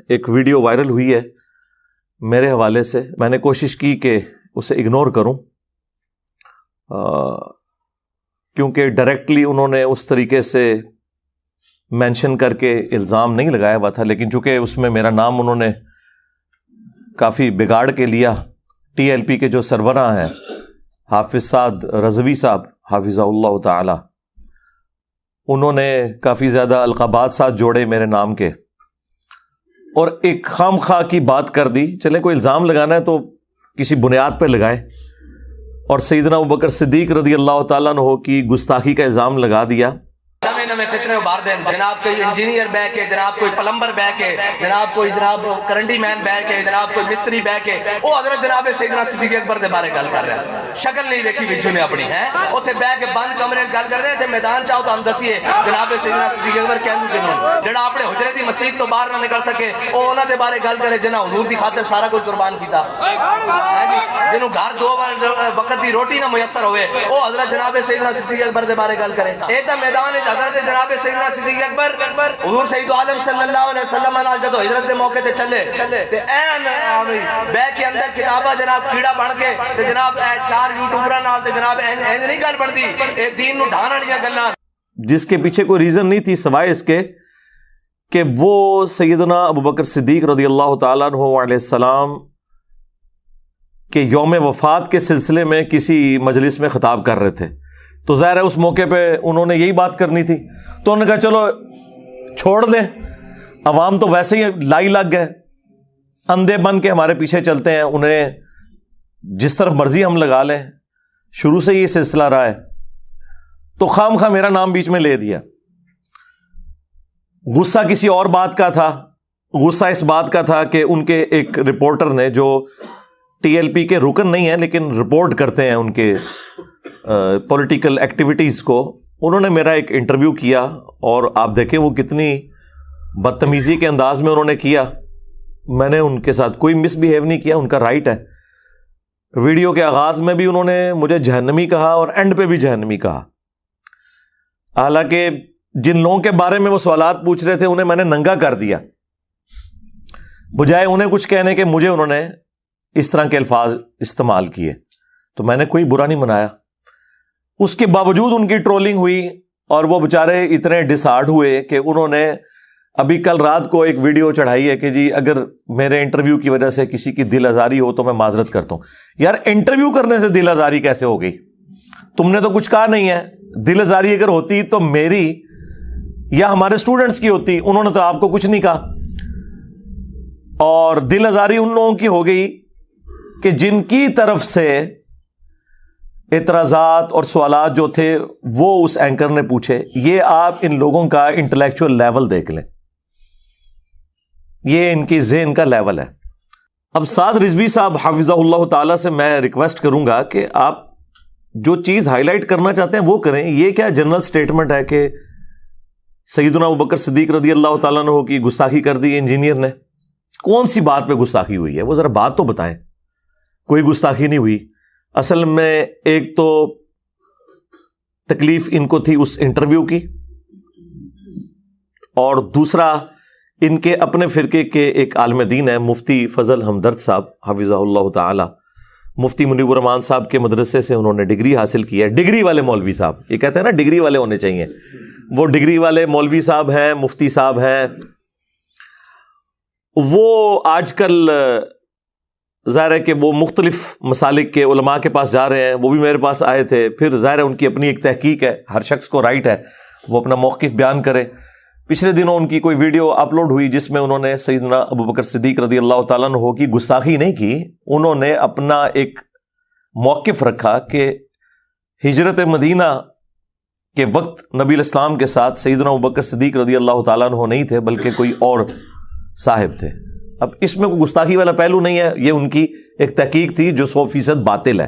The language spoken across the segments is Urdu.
ایک ویڈیو وائرل ہوئی ہے میرے حوالے سے. میں نے کوشش کی کہ اسے اگنور کروں کیونکہ ڈائریکٹلی انہوں نے اس طریقے سے مینشن کر کے الزام نہیں لگایا ہوا تھا, لیکن چونکہ اس میں میرا نام انہوں نے کافی بگاڑ کے لیا. ٹی ایل پی کے جو سربراہ ہیں حافظ سعد رضوی صاحب حافظہ اللہ تعالی, انہوں نے کافی زیادہ القابات ساتھ جوڑے میرے نام کے اور ایک خام خواہ کی بات کر دی. چلیں کوئی الزام لگانا ہے تو کسی بنیاد پہ لگائے, اور سیدنا ابوبکر صدیق رضی اللہ تعالیٰ عنہ کی گستاخی کا الزام لگا دیا. فتنے ابھار دیں, جناب کوئی انجینئر بہ کے, جناب کوئی پلمبر بہ کے, جناب کوئی جناب کرنٹی مین بہ کے, جناب کوئی مستری بہ کے, وہ حضرت جناب سیدنا صدیق اکبر دے بارے گل کر رہے ہیں. شکل نہیں دیکھی بچوں نے اپنی ہے, اوتھے بہ کے بند کمرے گل کر رہے تھے. میدان چاہو تو ہم دسیے جناب سیدنا صدیق اکبر کہندو کنوں جڑا اپنے حجرے دی مسجد تو باہر نہ نکل سکے, او انہاں دے بارے گل کرے جنہاں حضور دی خاطر سارا کچھ قربان کیتا, جنہوں گھر 2 وقت دی روٹی نہ میسر ہوئے, او حضرت جناب سیدنا صدیق اکبر دے بارے گل کرے. اے تے میدان وچ حضرت جناب سیدنا صدیق اکبر حضور سید عالم صلی اللہ علیہ وسلم نال جدو ہجرت دے موقع تے چلے تے این بے کے اندر کتابہ جناب کیڑا بن کے تے جناب 4 یوٹیوبراں نال تے جناب این نہیں گل بندی, اے دین نو ڈھان والیاں گلاں جس کے پیچھے کوئی ریزن نہیں تھی سوائے اس کے کہ وہ سیدنا ابوبکر صدیق رضی اللہ تعالیٰ عنہ علیہ السلام کے یوم وفات کے سلسلے میں کسی مجلس میں خطاب کر رہے تھے. تو ظاہر ہے اس موقع پہ انہوں نے یہی بات کرنی تھی, تو انہوں نے کہا چلو چھوڑ دیں, عوام تو ویسے ہی لائی لگ گئے, اندھے بن کے ہمارے پیچھے چلتے ہیں, انہیں جس طرف مرضی ہم لگا لیں. شروع سے یہ سلسلہ رہا ہے, تو خام خواہ میرا نام بیچ میں لے دیا. غصہ کسی اور بات کا تھا. غصہ اس بات کا تھا کہ ان کے ایک رپورٹر نے, جو ٹی ایل پی کے رکن نہیں ہیں لیکن رپورٹ کرتے ہیں ان کے پولیٹیکل ایکٹیویٹیز کو, انہوں نے میرا ایک انٹرویو کیا, اور آپ دیکھیں وہ کتنی بدتمیزی کے انداز میں انہوں نے کیا. میں نے ان کے ساتھ کوئی مس بیہیو نہیں کیا, ان کا رائٹ ہے. ویڈیو کے آغاز میں بھی انہوں نے مجھے جہنمی کہا اور اینڈ پہ بھی جہنمی کہا. حالانکہ جن لوگوں کے بارے میں وہ سوالات پوچھ رہے تھے انہیں میں نے ننگا کر دیا, بجائے انہیں کچھ کہنے کے مجھے انہوں نے اس طرح کے الفاظ استعمال کیے. تو میں نے کوئی برا نہیں منایا. اس کے باوجود ان کی ٹرولنگ ہوئی, اور وہ بےچارے اتنے ڈسہارڈ ہوئے کہ انہوں نے ابھی کل رات کو ایک ویڈیو چڑھائی ہے کہ جی اگر میرے انٹرویو کی وجہ سے کسی کی دل آزاری ہو تو میں معذرت کرتا ہوں. یار انٹرویو کرنے سے دل آزاری کیسے ہو گئی؟ تم نے تو کچھ کہا نہیں ہے. دل آزاری اگر ہوتی تو میری یا ہمارے اسٹوڈنٹس کی ہوتی, انہوں نے تو آپ کو کچھ نہیں کہا. اور دل آزاری ان لوگوں کی ہو گئی کہ جن کی طرف سے اعتراضات اور سوالات جو تھے وہ اس اینکر نے پوچھے. یہ آپ ان لوگوں کا انٹلیکچوئل لیول دیکھ لیں, یہ ان کی ذہن کا لیول ہے. اب سعد رضوی صاحب حافظہ اللہ تعالیٰ سے میں ریکویسٹ کروں گا کہ آپ جو چیز ہائی لائٹ کرنا چاہتے ہیں وہ کریں. یہ کیا جنرل سٹیٹمنٹ ہے کہ سیدنا ابوبکر صدیق رضی اللہ تعالیٰ عنہ کی گستاخی کر دی انجینئر نے؟ کون سی بات پہ گستاخی ہوئی ہے وہ ذرا بات تو بتائیں. کوئی گستاخی نہیں ہوئی. اصل میں ایک تو تکلیف ان کو تھی اس انٹرویو کی, اور دوسرا ان کے اپنے فرقے کے ایک عالم دین ہے مفتی فضل ہمدرد صاحب حفظہ اللہ تعالی, مفتی منیب الرحمان صاحب کے مدرسے سے انہوں نے ڈگری حاصل کی ہے. ڈگری والے مولوی صاحب, یہ کہتے ہیں نا ڈگری والے ہونے چاہیے, وہ ڈگری والے مولوی صاحب ہیں, مفتی صاحب ہیں. وہ آج کل ظاہر ہے کہ وہ مختلف مسالک کے علماء کے پاس جا رہے ہیں. وہ بھی میرے پاس آئے تھے. پھر ظاہر ہے ان کی اپنی ایک تحقیق ہے, ہر شخص کو رائٹ ہے وہ اپنا موقف بیان کرے. پچھلے دنوں ان کی کوئی ویڈیو اپلوڈ ہوئی جس میں انہوں نے سیدنا ابوبکر صدیق رضی اللہ تعالیٰ عنہ کی گستاخی نہیں کی, انہوں نے اپنا ایک موقف رکھا کہ ہجرت مدینہ کے وقت نبی الاسلام کے ساتھ سیدنا ابوبکر صدیق رضی اللہ تعالیٰ عنہ نہیں تھے بلکہ کوئی اور صاحب تھے. اب اس میں کوئی گستاخی والا پہلو نہیں ہے, یہ ان کی ایک تحقیق تھی جو 100% باطل ہے.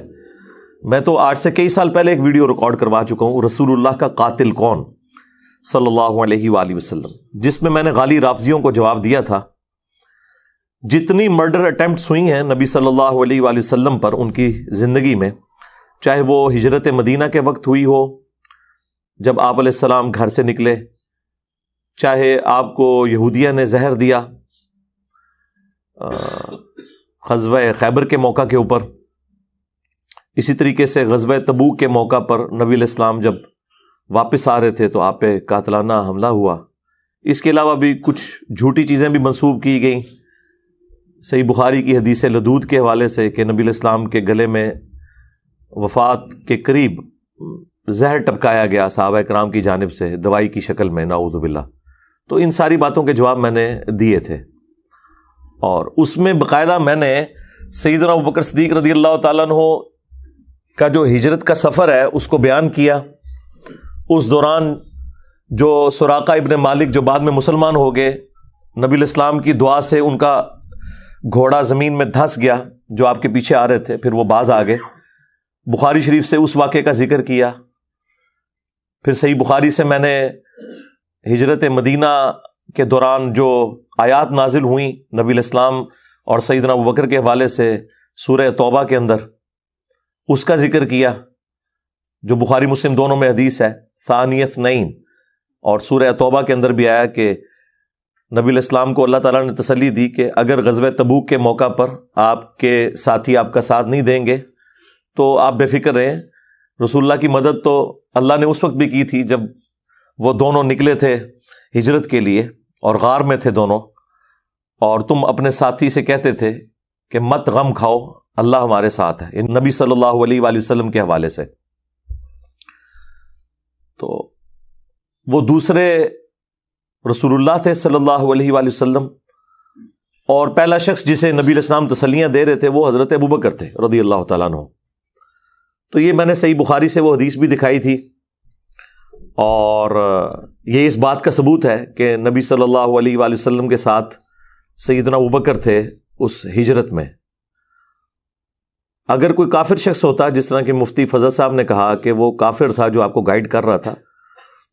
میں تو آج سے کئی سال پہلے ایک ویڈیو ریکارڈ کروا چکا ہوں, رسول اللہ کا قاتل کون صلی اللہ علیہ وآلہ وسلم, جس میں نے غالی رافضیوں کو جواب دیا تھا. جتنی مرڈر اٹیمپٹس ہوئی ہیں نبی صلی اللہ علیہ وآلہ وسلم پر ان کی زندگی میں, چاہے وہ ہجرت مدینہ کے وقت ہوئی ہو جب آپ علیہ السلام گھر سے نکلے, چاہے آپ کو یہودیہ نے زہر دیا, غزوہ خیبر کے موقع کے اوپر، اسی طریقے سے غزوہ تبوک کے موقع پر نبی علیہ السلام جب واپس آ رہے تھے تو آپ پہ قاتلانہ حملہ ہوا۔ اس کے علاوہ بھی کچھ جھوٹی چیزیں بھی منسوب کی گئیں، صحیح بخاری کی حدیث لدود کے حوالے سے کہ نبی علیہ السلام کے گلے میں وفات کے قریب زہر ٹپکایا گیا صحابہ کرام کی جانب سے دوائی کی شکل میں، نعوذ باللہ۔ تو ان ساری باتوں کے جواب میں نے دیے تھے، اور اس میں باقاعدہ میں نے سیدنا ابوبکر صدیق رضی اللہ تعالیٰ عنہ کا جو ہجرت کا سفر ہے اس کو بیان کیا۔ اس دوران جو سراقہ ابن مالک جو بعد میں مسلمان ہو گئے، نبی علیہ السلام کی دعا سے ان کا گھوڑا زمین میں دھنس گیا، جو آپ کے پیچھے آ رہے تھے، پھر وہ باز آ گئے۔ بخاری شریف سے اس واقعے کا ذکر کیا۔ پھر صحیح بخاری سے میں نے ہجرت مدینہ کے دوران جو آیات نازل ہوئیں نبی علیہ السلام اور سیدنا ابوبکر کے حوالے سے سورہ توبہ کے اندر، اس کا ذکر کیا، جو بخاری مسلم دونوں میں حدیث ہے، ثانی اثنین، اور سورہ توبہ کے اندر بھی آیا کہ نبی علیہ السلام کو اللہ تعالیٰ نے تسلی دی کہ اگر غزوہ تبوک کے موقع پر آپ کے ساتھی آپ کا ساتھ نہیں دیں گے تو آپ بے فکر رہیں، رسول اللہ کی مدد تو اللہ نے اس وقت بھی کی تھی جب وہ دونوں نکلے تھے ہجرت کے لیے اور غار میں تھے دونوں، اور تم اپنے ساتھی سے کہتے تھے کہ مت غم کھاؤ، اللہ ہمارے ساتھ ہے، نبی صلی اللہ علیہ وآلہ وسلم کے حوالے سے۔ تو وہ دوسرے رسول اللہ تھے صلی اللہ علیہ وآلہ وسلم، اور پہلا شخص جسے نبی علیہ السلام تسلیاں دے رہے تھے وہ حضرت ابوبکر تھے رضی اللہ تعالیٰ عنہ۔ تو یہ میں نے صحیح بخاری سے وہ حدیث بھی دکھائی تھی، اور یہ اس بات کا ثبوت ہے کہ نبی صلی اللہ علیہ وآلہ وسلم کے ساتھ سیدنا ابوبکر تھے اس ہجرت میں۔ اگر کوئی کافر شخص ہوتا، جس طرح کہ مفتی فضل صاحب نے کہا کہ وہ کافر تھا جو آپ کو گائیڈ کر رہا تھا،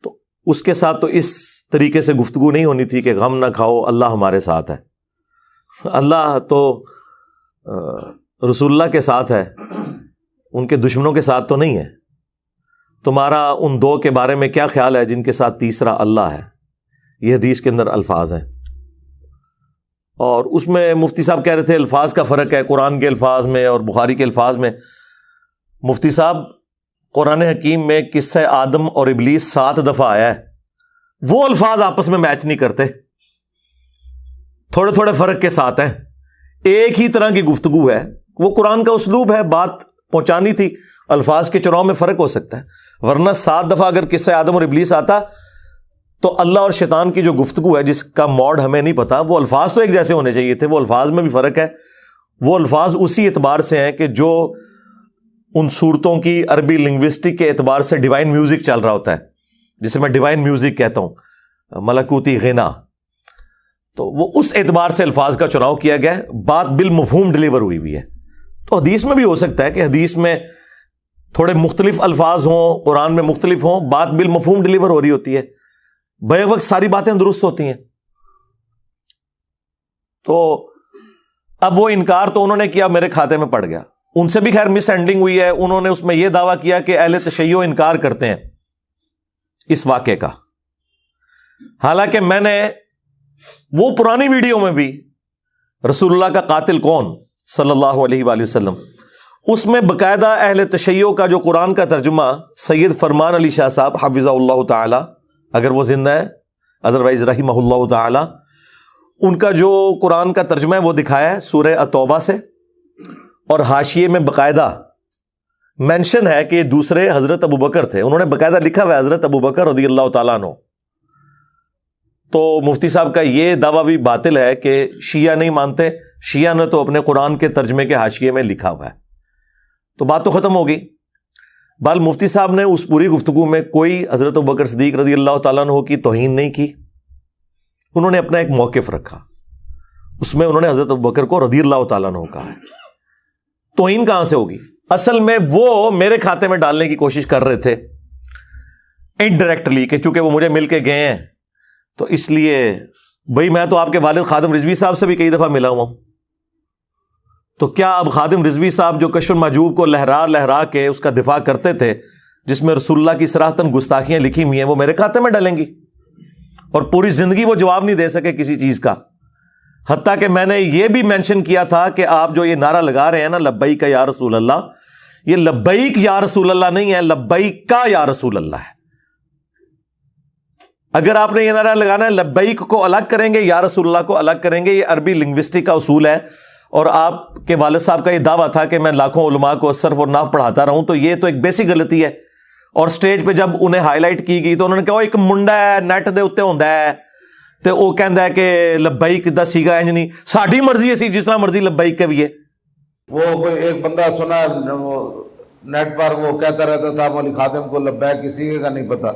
تو اس کے ساتھ تو اس طریقے سے گفتگو نہیں ہونی تھی کہ غم نہ کھاؤ، اللہ ہمارے ساتھ ہے۔ اللہ تو رسول اللہ کے ساتھ ہے، ان کے دشمنوں کے ساتھ تو نہیں ہے۔ تمہارا ان دو کے بارے میں کیا خیال ہے جن کے ساتھ تیسرا اللہ ہے؟ یہ حدیث کے اندر الفاظ ہیں، اور اس میں مفتی صاحب کہہ رہے تھے الفاظ کا فرق ہے قرآن کے الفاظ میں اور بخاری کے الفاظ میں۔ مفتی صاحب، قرآن حکیم میں قصہ آدم اور ابلیس 7 دفعہ آیا ہے، وہ الفاظ آپس میں میچ نہیں کرتے، تھوڑے تھوڑے فرق کے ساتھ ہیں، ایک ہی طرح کی گفتگو ہے، وہ قرآن کا اسلوب ہے، بات پہنچانی تھی، الفاظ کے چراؤں میں فرق ہو سکتا ہے، ورنہ 7 دفعہ اگر قصہ آدم اور ابلیس آتا تو اللہ اور شیطان کی جو گفتگو ہے جس کا موڈ ہمیں نہیں پتا، وہ الفاظ تو ایک جیسے ہونے چاہیے تھے، وہ الفاظ میں بھی فرق ہے۔ وہ الفاظ اسی اعتبار سے ہیں کہ جو ان صورتوں کی عربی لنگوسٹک کے اعتبار سے ڈیوائن میوزک چل رہا ہوتا ہے، جسے میں ڈیوائن میوزک کہتا ہوں، ملکوتی غنا، تو وہ اس اعتبار سے الفاظ کا چناؤ کیا گیا ہے، بات بالمفہوم ڈلیور ہوئی ہوئی ہے۔ تو حدیث میں بھی ہو سکتا ہے کہ حدیث میں تھوڑے مختلف الفاظ ہوں، قرآن میں مختلف ہوں، بات بالمفہوم ڈلیور ہو رہی ہوتی ہے، بے وقت ساری باتیں درست ہوتی ہیں۔ تو اب وہ انکار تو انہوں نے کیا، میرے کھاتے میں پڑ گیا، ان سے بھی خیر مس اینڈنگ ہوئی ہے، انہوں نے اس میں یہ دعویٰ کیا کہ اہل تشیع انکار کرتے ہیں اس واقعے کا، حالانکہ میں نے وہ پرانی ویڈیو میں بھی رسول اللہ کا قاتل کون صلی اللہ علیہ وآلہ وسلم، اس میں باقاعدہ اہل تشیع کا جو قرآن کا ترجمہ سید فرمان علی شاہ صاحب حفظہ اللہ تعالی، اگر وہ زندہ ہے، ادروائز رحمہ اللہ تعالی، ان کا جو قرآن کا ترجمہ ہے وہ دکھایا ہے سورہ التوبہ سے، اور حاشیے میں باقاعدہ مینشن ہے کہ دوسرے حضرت ابوبکر تھے، انہوں نے باقاعدہ لکھا ہوا ہے حضرت ابوبکر رضی اللہ تعالیٰ عنہ۔ تو مفتی صاحب کا یہ دعویٰ بھی باطل ہے کہ شیعہ نہیں مانتے، شیعہ نے تو اپنے قرآن کے ترجمے کے حاشیے میں لکھا ہوا ہے، تو بات تو ختم ہوگی۔ بال مفتی صاحب نے اس پوری گفتگو میں کوئی حضرت ابوبکر صدیق رضی اللہ تعالیٰ عنہ کی توہین نہیں کی، انہوں نے اپنا ایک موقف رکھا، اس میں انہوں نے حضرت ابوبکر کو رضی اللہ تعالیٰ عنہ کہا ہے۔ توہین کہاں سے ہوگی؟ اصل میں وہ میرے کھاتے میں ڈالنے کی کوشش کر رہے تھے انڈائریکٹلی، کہ چونکہ وہ مجھے مل کے گئے ہیں تو اس لیے بھائی میں تو آپ کے والد خادم رضوی صاحب سے بھی کئی دفعہ ملا ہوا ہوں، تو کیا اب خادم رضوی صاحب جو کشف المحجوب کو لہرا لہرا کے اس کا دفاع کرتے تھے، جس میں رسول اللہ کی صراحتاً گستاخیاں لکھی ہوئی ہیں، وہ میرے کھاتے میں ڈالیں گی؟ اور پوری زندگی وہ جواب نہیں دے سکے کسی چیز کا، حتیٰ کہ میں نے یہ بھی مینشن کیا تھا کہ آپ جو یہ نعرہ لگا رہے ہیں نا لبیک یا رسول اللہ، یہ لبیک یا رسول اللہ نہیں ہے، لبیک کا یا رسول اللہ ہے۔ اگر آپ نے یہ نعرہ لگانا ہے لبیک کو الگ کریں گے، یا رسول اللہ کو الگ کریں گے، یہ عربی لنگوسٹک کا اصول ہے۔ اور آپ کے والد صاحب کا یہ دعویٰ تھا کہ میں لاکھوں علماء کو صرف اور نحو پڑھاتا رہوں، تو یہ تو ایک بیسک غلطی ہے۔ اور سٹیج پہ جب انہیں ہائی لائٹ کی گئی تو انہوں نے کہا ایک منڈا ہے نیٹ دے اتتے ہوندا ہے تے وہ کہندا ہے کہ لبیک دا سیگا انج نہیں، ساڈی مرضی ہے، جس طرح مرضی لبیک کے بھی ہے۔ وہ کوئی ایک بندہ سنا وہ نیٹ پر وہ کہتا رہتا تھا مولوی خادم کو لبیک کسی کا نہیں پتا،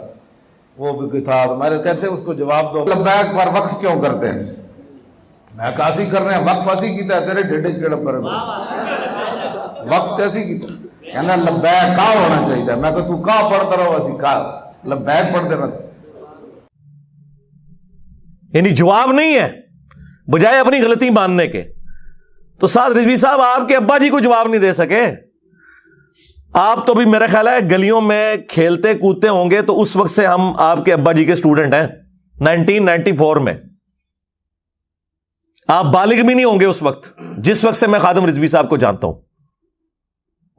وہ بھی کوئی تھا، ہمارے کہتے ہیں اس کو جواب دو لبیک پر وقف کیوں کرتے ہیں؟ میں کاسی کر رہے ہیں، وقف ایسی کیتا ہے تیرے ڈیڈے کیڑا پر وقف کیسی کیتا کہنا لبیک کا ہونا چاہیے، میں کہ تو کا پڑھتا رہو اسی کا لبیک پڑھتے رہتا، یعنی جواب نہیں ہے بجائے اپنی غلطی ماننے کے۔ تو سعد رضوی صاحب آپ کے ابا جی کو جواب نہیں دے سکے، آپ تو بھی میرا خیال ہے گلیوں میں کھیلتے کودتے ہوں گے، تو اس وقت سے ہم آپ کے ابا جی کے اسٹوڈنٹ ہیں 1994 میں، آپ بالغ بھی نہیں ہوں گے اس وقت جس وقت سے میں خادم رضوی صاحب کو جانتا ہوں۔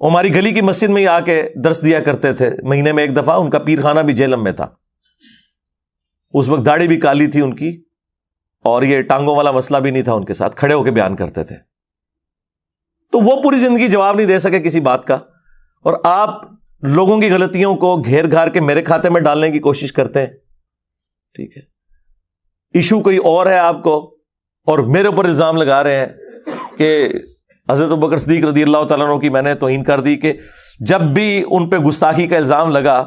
ہماری گلی کی مسجد میں ہی آ کے درس دیا کرتے تھے، مہینے میں ایک دفعہ، ان کا پیر خانہ بھی جہلم میں تھا، اس وقت داڑھی بھی کالی تھی ان کی، اور یہ ٹانگوں والا مسئلہ بھی نہیں تھا ان کے ساتھ، کھڑے ہو کے بیان کرتے تھے۔ تو وہ پوری زندگی جواب نہیں دے سکے کسی بات کا، اور آپ لوگوں کی غلطیوں کو گھیر گھار کے میرے کھاتے میں ڈالنے کی کوشش کرتے ہیں۔ ٹھیک ہے، ایشو کوئی اور ہے آپ کو، اور میرے اوپر الزام لگا رہے ہیں کہ حضرت ابوبکر صدیق رضی اللہ تعالیٰ عنہ کی میں نے توہین کر دی، کہ جب بھی ان پہ گستاخی کا الزام لگا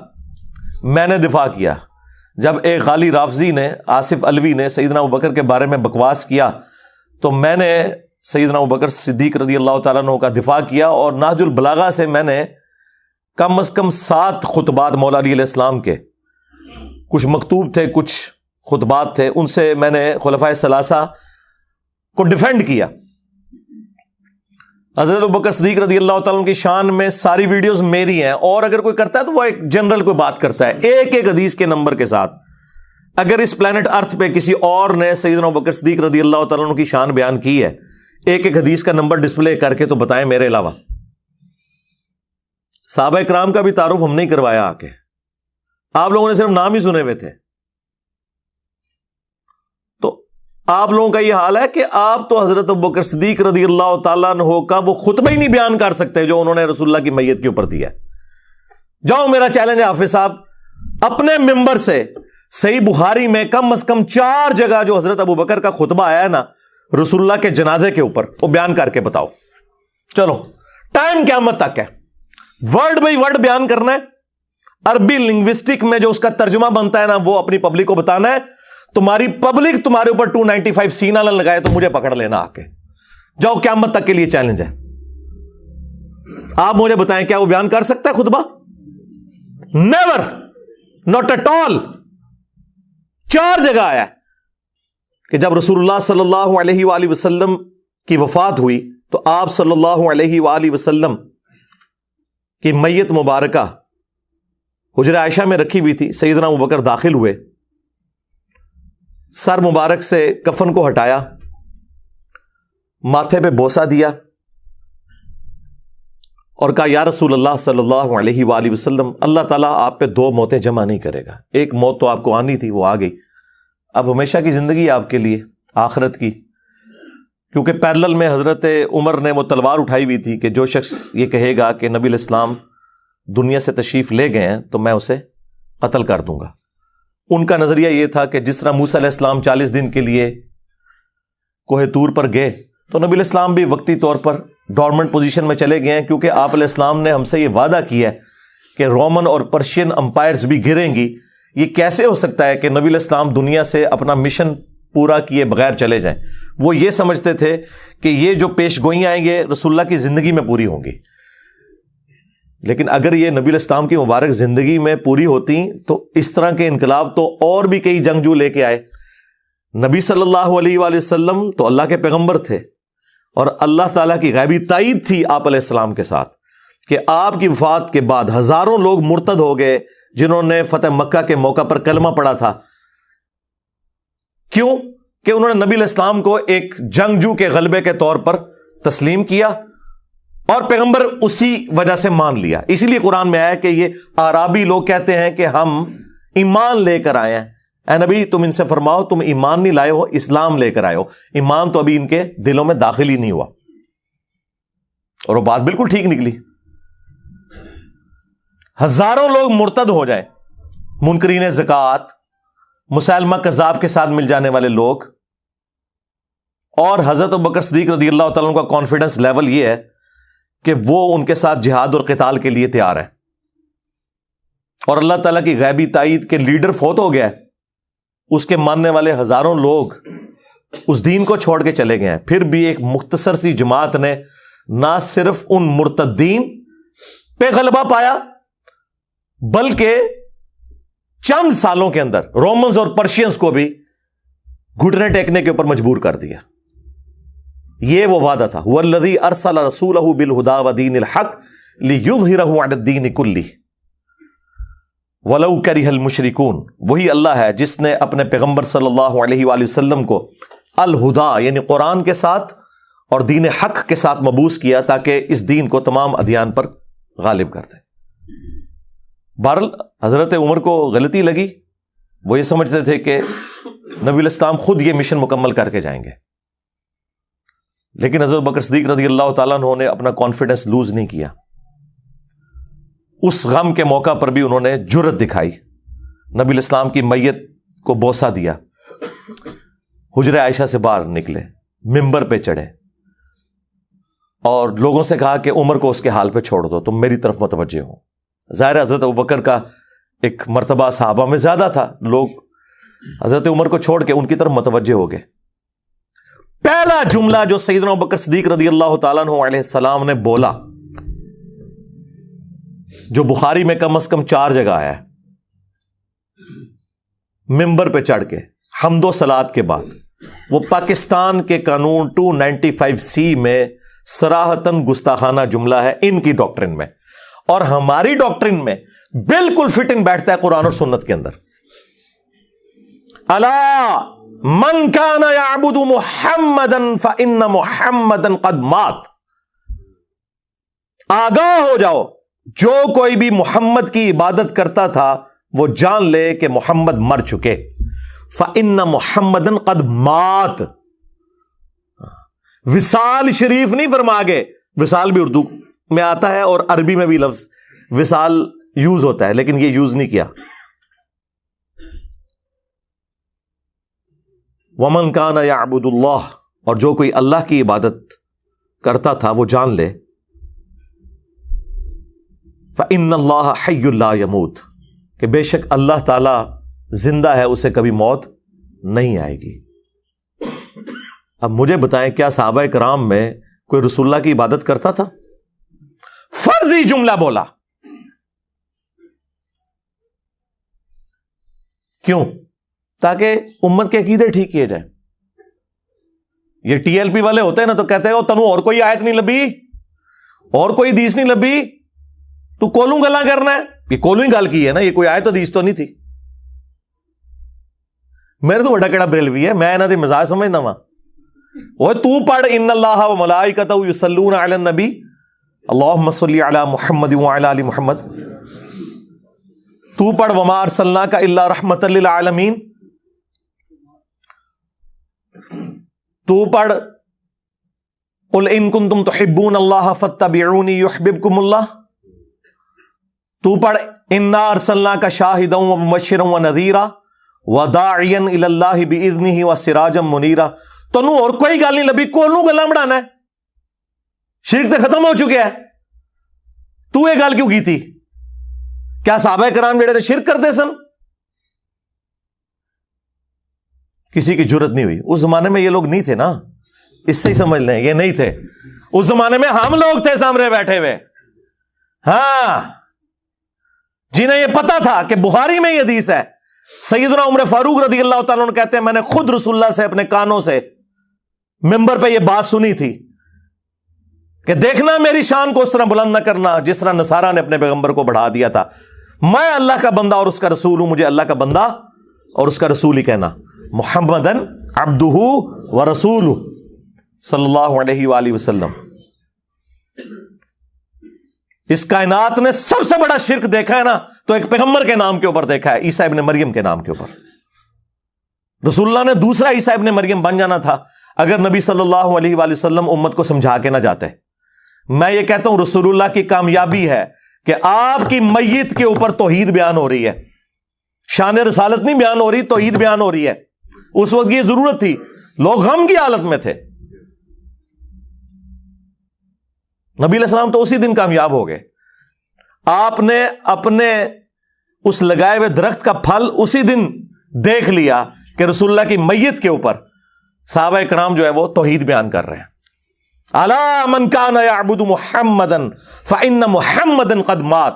میں نے دفاع کیا۔ جب ایک غالی رافضی نے، آصف علوی نے سیدنا ابوبکر کے بارے میں بکواس کیا تو میں نے سیدنا ابوبکر صدیق رضی اللہ تعالیٰ عنہ کا دفاع کیا، اور نہج البلاغہ سے میں نے کم از کم 7 خطبات مولا علی علیہ السلام کے، کچھ مکتوب تھے کچھ خطبات تھے، ان سے میں نے خلفائے ثلاثہ کو ڈیفینڈ کیا۔ حضرت ابوبکر صدیق رضی اللہ تعالیٰ عنہ کی شان میں ساری ویڈیوز میری ہیں، اور اگر کوئی کرتا ہے تو وہ ایک جنرل کوئی بات کرتا ہے ایک ایک حدیث کے نمبر کے ساتھ۔ اگر اس پلانٹ ارتھ پہ کسی اور نے سیدنا ابوبکر صدیق رضی اللہ تعالیٰ عنہ کی شان بیان کی ہے ایک ایک حدیث کا نمبر ڈسپلے کر کے، تو بتائیں میرے علاوہ۔ صحابہ کرام کا بھی تعارف ہم نہیں کروایا آ کے، آپ لوگوں نے صرف نام ہی سنے ہوئے تھے۔ تو آپ لوگوں کا یہ حال ہے کہ آپ تو حضرت ابوبکر صدیق رضی اللہ تعالیٰ عنہ کا وہ خطبہ ہی نہیں بیان کر سکتے جو انہوں نے رسول اللہ کی میت کے اوپر دیا ہے۔ جاؤ، میرا چیلنج ہے حافظ صاحب، اپنے ممبر سے صحیح بخاری میں کم از کم 4 جگہ جو حضرت ابوبکر کا خطبہ آیا ہے نا رسول اللہ کے جنازے کے اوپر، وہ بیان کر کے بتاؤ۔ چلو، ٹائم قیامت تک ہے، ورڈ بائی ورڈ بیان کرنا ہے، عربی لنگوسٹک میں جو اس کا ترجمہ بنتا ہے نا وہ اپنی پبلک کو بتانا ہے۔ تمہاری پبلک تمہارے اوپر 295 سینہ نہ لگائے تو مجھے پکڑ لینا آ کے، جاؤ، قیامت تک کے لیے چیلنج ہے۔ آپ مجھے بتائیں کیا وہ بیان کر سکتا ہے خطبہ؟ Never, not at all. 4 جگہ آیا ہے کہ جب رسول اللہ صلی اللہ علیہ وآلہ وسلم کی وفات ہوئی تو آپ صلی اللہ علیہ وآلہ وسلم کی میت مبارکہ حجرہ عائشہ میں رکھی ہوئی تھی، سیدنا ابوبکر داخل ہوئے، سر مبارک سے کفن کو ہٹایا، ماتھے پہ بوسہ دیا اور کہا یا رسول اللہ صلی اللہ علیہ وآلہ وسلم، اللہ تعالیٰ آپ پہ 2 موتیں جمع نہیں کرے گا، ایک موت تو آپ کو آنی تھی وہ آ گئی، اب ہمیشہ کی زندگی آپ کے لیے آخرت کی، کیونکہ پیرلل میں حضرت عمر نے وہ تلوار اٹھائی ہوئی تھی کہ جو شخص یہ کہے گا کہ نبی علیہ السلام دنیا سے تشریف لے گئے ہیں تو میں اسے قتل کر دوں گا۔ ان کا نظریہ یہ تھا کہ جس طرح موسیٰ علیہ السلام 40 دن کے لیے کوہ طور پر گئے تو نبی علیہ السلام بھی وقتی طور پر ڈورمنٹ پوزیشن میں چلے گئے ہیں، کیونکہ آپ علیہ السلام نے ہم سے یہ وعدہ کیا ہے کہ رومن اور پرشین امپائرز بھی گریں گی۔ یہ کیسے ہو سکتا ہے کہ نبی علیہ السلام دنیا سے اپنا مشن پورا کیے بغیر چلے جائیں؟ وہ یہ سمجھتے تھے کہ یہ جو پیش گوئیاں آئیں گے رسول اللہ کی زندگی میں پوری ہوں گی، لیکن اگر یہ نبی علیہ السلام کی مبارک زندگی میں پوری ہوتی تو اس طرح کے انقلاب تو اور بھی کئی جنگجو لے کے آئے۔ نبی صلی اللہ علیہ وآلہ وسلم تو اللہ کے پیغمبر تھے، اور اللہ تعالیٰ کی غیبی تائید تھی آپ علیہ السلام کے ساتھ کہ آپ کی وفات کے بعد ہزاروں لوگ مرتد ہو گئے جنہوں نے فتح مکہ کے موقع پر کلمہ پڑھا تھا۔ کیوں؟ کہ انہوں نے نبی علیہ السلام کو ایک جنگجو کے غلبے کے طور پر تسلیم کیا اور پیغمبر اسی وجہ سے مان لیا. اسی لیے قرآن میں آیا کہ یہ اعرابی لوگ کہتے ہیں کہ ہم ایمان لے کر آئے ہیں. اے نبی تم ان سے فرماؤ تم ایمان نہیں لائے ہو، اسلام لے کر آئے ہو. ایمان تو ابھی ان کے دلوں میں داخل ہی نہیں ہوا. اور وہ بات بالکل ٹھیک نکلی. ہزاروں لوگ مرتد ہو جائیں، منکرین زکوٰۃ، مسیلمہ کذاب کے ساتھ مل جانے والے لوگ، اور حضرت ابوبکر صدیق رضی اللہ تعالیٰ عنہ کا کانفیڈنس لیول یہ ہے کہ وہ ان کے ساتھ جہاد اور قتال کے لیے تیار ہیں. اور اللہ تعالیٰ کی غیبی تائید کے لیڈر فوت ہو گیا ہے، اس کے ماننے والے ہزاروں لوگ اس دین کو چھوڑ کے چلے گئے ہیں. پھر بھی ایک مختصر سی جماعت نے نہ صرف ان مرتدین پہ غلبہ پایا بلکہ چند سالوں کے اندر رومنز اور پرشینز کو بھی گھٹنے ٹیکنے کے اوپر مجبور کر دیا. یہ وہ وعدہ تھا، وَالَّذِي أَرْسَلَ رَسُولَهُ بِالْهُدَى وَدِينِ الْحَقِّ لِيُظْهِرَهُ عَلَى الدِّينِ كُلِّهِ وَلَوْ كَرِهَ الْمُشْرِكُونَ. وہی اللہ ہے جس نے اپنے پیغمبر صلی اللہ علیہ وآلہ وسلم کو الہدا یعنی قرآن کے ساتھ اور دین حق کے ساتھ مبعوث کیا تاکہ اس دین کو تمام ادیان پر غالب کر دے. بہرحال حضرت عمر کو غلطی لگی، وہ یہ سمجھتے تھے کہ نبی علیہ السلام خود یہ مشن مکمل کر کے جائیں گے. لیکن حضرت بکر صدیق رضی اللہ تعالیٰ عنہ نے اپنا کانفیڈنس لوز نہیں کیا. اس غم کے موقع پر بھی انہوں نے جرت دکھائی، نبی علیہ السلام کی میت کو بوسہ دیا، حجرہ عائشہ سے باہر نکلے، ممبر پہ چڑھے اور لوگوں سے کہا کہ عمر کو اس کے حال پہ چھوڑ دو، تم میری طرف متوجہ ہو. ظاہر حضرت ابوبکر کا ایک مرتبہ صحابہ میں زیادہ تھا، لوگ حضرت عمر کو چھوڑ کے ان کی طرف متوجہ ہو گئے. پہلا جملہ جو سیدنا ابوبکر صدیق رضی اللہ تعالیٰ عنہ علیہ السلام نے بولا، جو بخاری میں کم از کم 4 جگہ آیا ہے، ممبر پہ چڑھ کے حمد و صلات کے بعد، وہ پاکستان کے قانون 295C میں صراحتاً گستاخانہ جملہ ہے ان کی ڈاکٹرن میں، اور ہماری ڈاکٹرن میں بالکل فٹ ان بیٹھتا ہے قرآن اور سنت کے اندر. الا من کان یعبد محمدا فان محمدا قد مات. آگاہ ہو جاؤ، جو کوئی بھی محمد کی عبادت کرتا تھا وہ جان لے کہ محمد مر چکے. فان محمدا قد مات. وصال شریف نہیں فرما گے، وصال بھی اردو میں آتا ہے اور عربی میں بھی لفظ وصال یوز ہوتا ہے، لیکن یہ یوز نہیں کیا. ومن کان یعبد اللہ، اور جو کوئی اللہ کی عبادت کرتا تھا وہ جان لے فإن اللہ حی لا یموت، کہ بے شک اللہ تعالی زندہ ہے، اسے کبھی موت نہیں آئے گی. اب مجھے بتائیں کیا صحابہ کرام میں کوئی رسول اللہ کی عبادت کرتا تھا؟ فرضی جملہ بولا. کیوں؟ تاکہ امت کے عقیدے ٹھیک کیے جائیں. یہ TLP والے ہوتے ہیں نا تو کہتے ہیں تنو اور کوئی آیت نہیں لبھی، اور کوئی حدیث نہیں لبھی، تو کولوں گلا کرنا ہے. یہ کولوں ہی گل کی ہے نا، یہ کوئی آیت حدیث تو نہیں تھی. میرے تو بڑا کیڑا بریلوی ہے، میں انہاں دی مزاج سمجھنا وا. وہ تو پڑھ ان اللہ و ملائکتہ یصلون علی النبی اللہم صلی علی محمد وعلی آل محمد. تو پڑھ وما ارسلناک الا رحمۃ للعالمین. تو پڑھ قل ان کنتم تحبون اللہ فاتبعونی یحببکم اللہ. تو پڑھ انا ارسلناک شاہدا ومبشرا ونذیرا وداعیا الی اللہ باذنہ وسراجا منیرا. تنو اور کوئی گل نہیں لبھی، کولوں گلاں بڑھانا ہے. شرک تو ختم ہو چکے ہے، تو یہ گل کیوں کی تھی؟ کیا صحابہ کرام جڑے نے شرک کرتے سن؟ کسی کی جرت نہیں ہوئی. اس زمانے میں یہ لوگ نہیں تھے نا، اس سے ہی سمجھ لیں یہ نہیں تھے. اس زمانے میں ہم لوگ تھے سامنے بیٹھے ہوئے، ہاں، جنہیں یہ پتا تھا کہ بخاری میں یہ حدیث ہے. سیدنا عمر فاروق رضی اللہ تعالیٰ عنہ کہتے ہیں میں نے خود رسول اللہ سے اپنے کانوں سے ممبر پہ یہ بات سنی تھی کہ دیکھنا میری شان کو اس طرح بلند نہ کرنا جس طرح نصارہ نے اپنے پیغمبر کو بڑھا دیا تھا. میں اللہ کا بندہ اور اس کا رسول ہوں، مجھے اللہ کا بندہ اور اس کا رسول ہی کہنا. محمدن عبدہ ورسولہ صلی اللہ علیہ وآلہ وسلم. اس کائنات نے سب سے بڑا شرک دیکھا ہے نا تو ایک پیغمبر کے نام کے اوپر دیکھا ہے, عیسیٰ ابن مریم کے نام کے اوپر. رسول اللہ نے دوسرا عیسیٰ ابن مریم بن جانا تھا اگر نبی صلی اللہ علیہ وآلہ وسلم امت کو سمجھا کے نہ جاتے. میں یہ کہتا ہوں رسول اللہ کی کامیابی ہے کہ آپ کی میت کے اوپر توحید بیان ہو رہی ہے, شان رسالت نہیں بیان ہو رہی, توحید بیان ہو رہی ہے. اس وقت یہ ضرورت تھی, لوگ غم کی حالت میں تھے. نبی علیہ السلام تو اسی دن کامیاب ہو گئے. آپ نے اپنے اس لگائے ہوئے درخت کا پھل اسی دن دیکھ لیا کہ رسول اللہ کی میت کے اوپر صحابہ کرام جو ہے وہ توحید بیان کر رہے ہیں. الا من کان یعبد محمدا فان محمدا قد مات.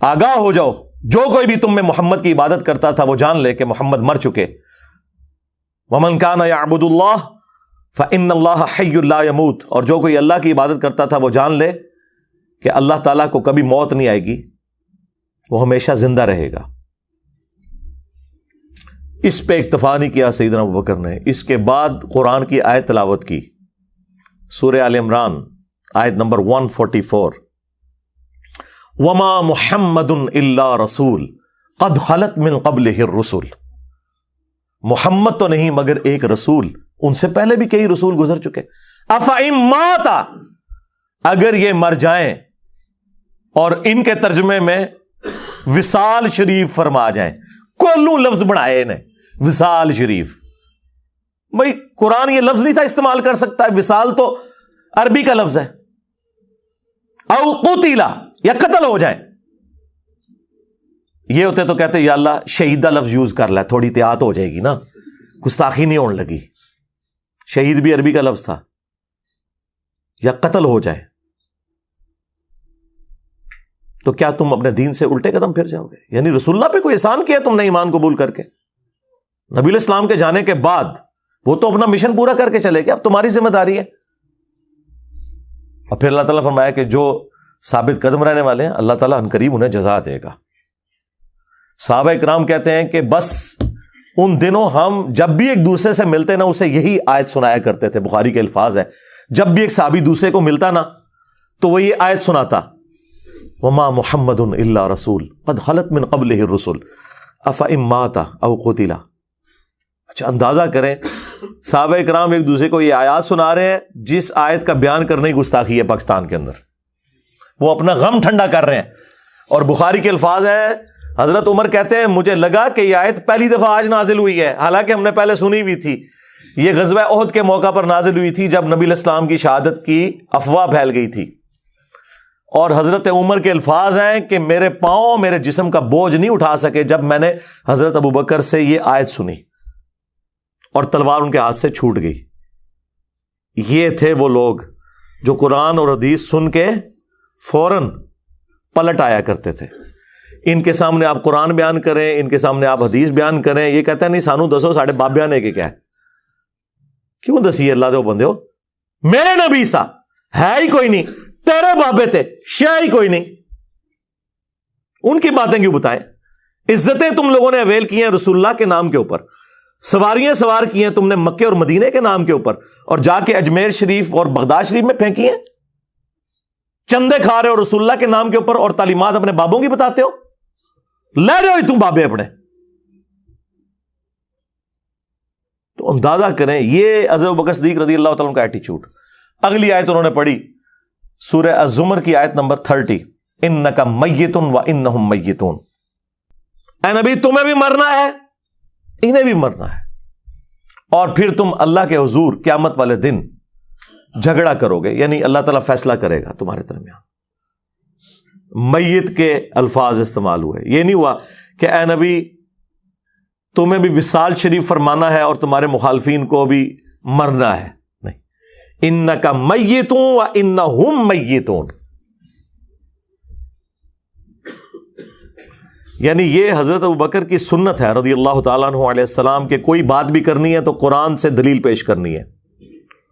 آگاہ ہو جاؤ, جو کوئی بھی تم میں محمد کی عبادت کرتا تھا وہ جان لے کہ محمد مر چکے. ومن کان یعبد اللہ فان اللہ حی لا یموت. اور جو کوئی اللہ کی عبادت کرتا تھا وہ جان لے کہ اللہ تعالیٰ کو کبھی موت نہیں آئے گی, وہ ہمیشہ زندہ رہے گا. اس پہ اکتفا نہیں کیا سیدنا ابوبکر نے, اس کے بعد قرآن کی آیت تلاوت کی, سورہ آل عمران آیت نمبر 144. وما محمد الا رسول قد خلت من قبلہ الرسل. محمد تو نہیں مگر ایک رسول, ان سے پہلے بھی کئی رسول گزر چکے. افئن مات, اگر یہ مر جائیں اور ان کے ترجمے میں وصال شریف فرما جائیں, کولو لفظ بنائے انہیں وصال شریف. بھائی قرآن یہ لفظ نہیں تھا استعمال کر سکتا ہے, وصال تو عربی کا لفظ ہے. او قتلا, یا قتل ہو جائیں. یہ ہوتے تو کہتے یا اللہ شہیدہ لفظ یوز کر لے, تھوڑی احتیاط ہو جائے گی نا, گستاخی نہیں ہونے لگی. شہید بھی عربی کا لفظ تھا. یا قتل ہو جائے تو کیا تم اپنے دین سے الٹے قدم پھر جاؤ گے؟ یعنی رسول اللہ پہ کوئی احسان کیا تم نے ایمان قبول کر کے. نبی علیہ السلام کے جانے کے بعد وہ تو اپنا مشن پورا کر کے چلے گئے, اب تمہاری ذمہ داری ہے. اور پھر اللہ تعالیٰ نے فرمایا کہ جو ثابت قدم رہنے والے ہیں اللہ تعالیٰ عنقریب انہیں جزا دے گا. صحابہ کرام کہتے ہیں کہ بس ان دنوں ہم جب بھی ایک دوسرے سے ملتے نا اسے یہی آیت سنایا کرتے تھے. بخاری کے الفاظ ہے, جب بھی ایک صحابی دوسرے کو ملتا نا تو وہ یہ آیت سناتا, وما محمد الا رسول قد خلت من قبلہ الرسل افئن مات او قتل. اچھا اندازہ کریں صحابہ کرام ایک دوسرے کو یہ آیات سنا رہے ہیں جس آیت کا بیان کرنے کی گستاخی ہے پاکستان کے اندر. وہ اپنا غم ٹھنڈا کر رہے ہیں. اور بخاری کے الفاظ ہیں, حضرت عمر کہتے ہیں مجھے لگا کہ یہ آیت پہلی دفعہ آج نازل ہوئی ہے, حالانکہ ہم نے پہلے سنی ہوئی تھی. یہ غزوہ احد کے موقع پر نازل ہوئی تھی جب نبی علیہ السلام کی شہادت کی افواہ پھیل گئی تھی. اور حضرت عمر کے الفاظ ہیں کہ میرے پاؤں میرے جسم کا بوجھ نہیں اٹھا سکے جب میں نے حضرت ابوبکر سے یہ آیت سنی اور تلوار ان کے ہاتھ سے چھوٹ گئی. یہ تھے وہ لوگ جو قرآن اور حدیث سن کے فوراً پلٹ آیا کرتے تھے. ان کے سامنے آپ قرآن بیان کریں, ان کے سامنے آپ حدیث بیان کریں, یہ کہتے ہیں نہیں سانو دسو ساڑھے بابیاں نے کیا ہے. کیوں دسی اللہ دے بندے ہو, میرے نبی سا ہے ہی کوئی نہیں, تیرے بابے تے شے ہی کوئی نہیں, ان کی باتیں کیوں بتائیں. عزتیں تم لوگوں نے اویل کی ہیں رسول اللہ کے نام کے اوپر, سواریاں سوار کی ہیں تم نے مکے اور مدینے کے نام کے اوپر, اور جا کے اجمیر شریف اور بغداد شریف میں پھینکی ہیں. چندے کھا رہے ہو رسول اللہ کے نام کے اوپر اور تعلیمات اپنے بابوں کی بتاتے ہو, لے رہے ہو تم بابے اپنے. تو اندازہ کریں یہ حضرت ابوبکر صدیق رضی اللہ تعالیٰ کا ایٹیچیوڈ. اگلی آیت انہوں نے پڑھی سورہ الزمر کی آیت نمبر 30, انک میت و انہم میتون. اے نبی تمہیں بھی مرنا ہے انہیں بھی مرنا ہے, اور پھر تم اللہ کے حضور قیامت والے دن جھگڑا کرو گے, یعنی اللہ تعالیٰ فیصلہ کرے گا تمہارے درمیان. میت کے الفاظ استعمال ہوئے, یہ نہیں ہوا کہ اے نبی تمہیں بھی وصال شریف فرمانا ہے اور تمہارے مخالفین کو بھی مرنا ہے. نہیں, انک میتون و انہم میتون. یعنی یہ حضرت ابوبکر کی سنت ہے رضی اللہ تعالیٰ عنہ علیہ السلام کہ کوئی بات بھی کرنی ہے تو قرآن سے دلیل پیش کرنی ہے.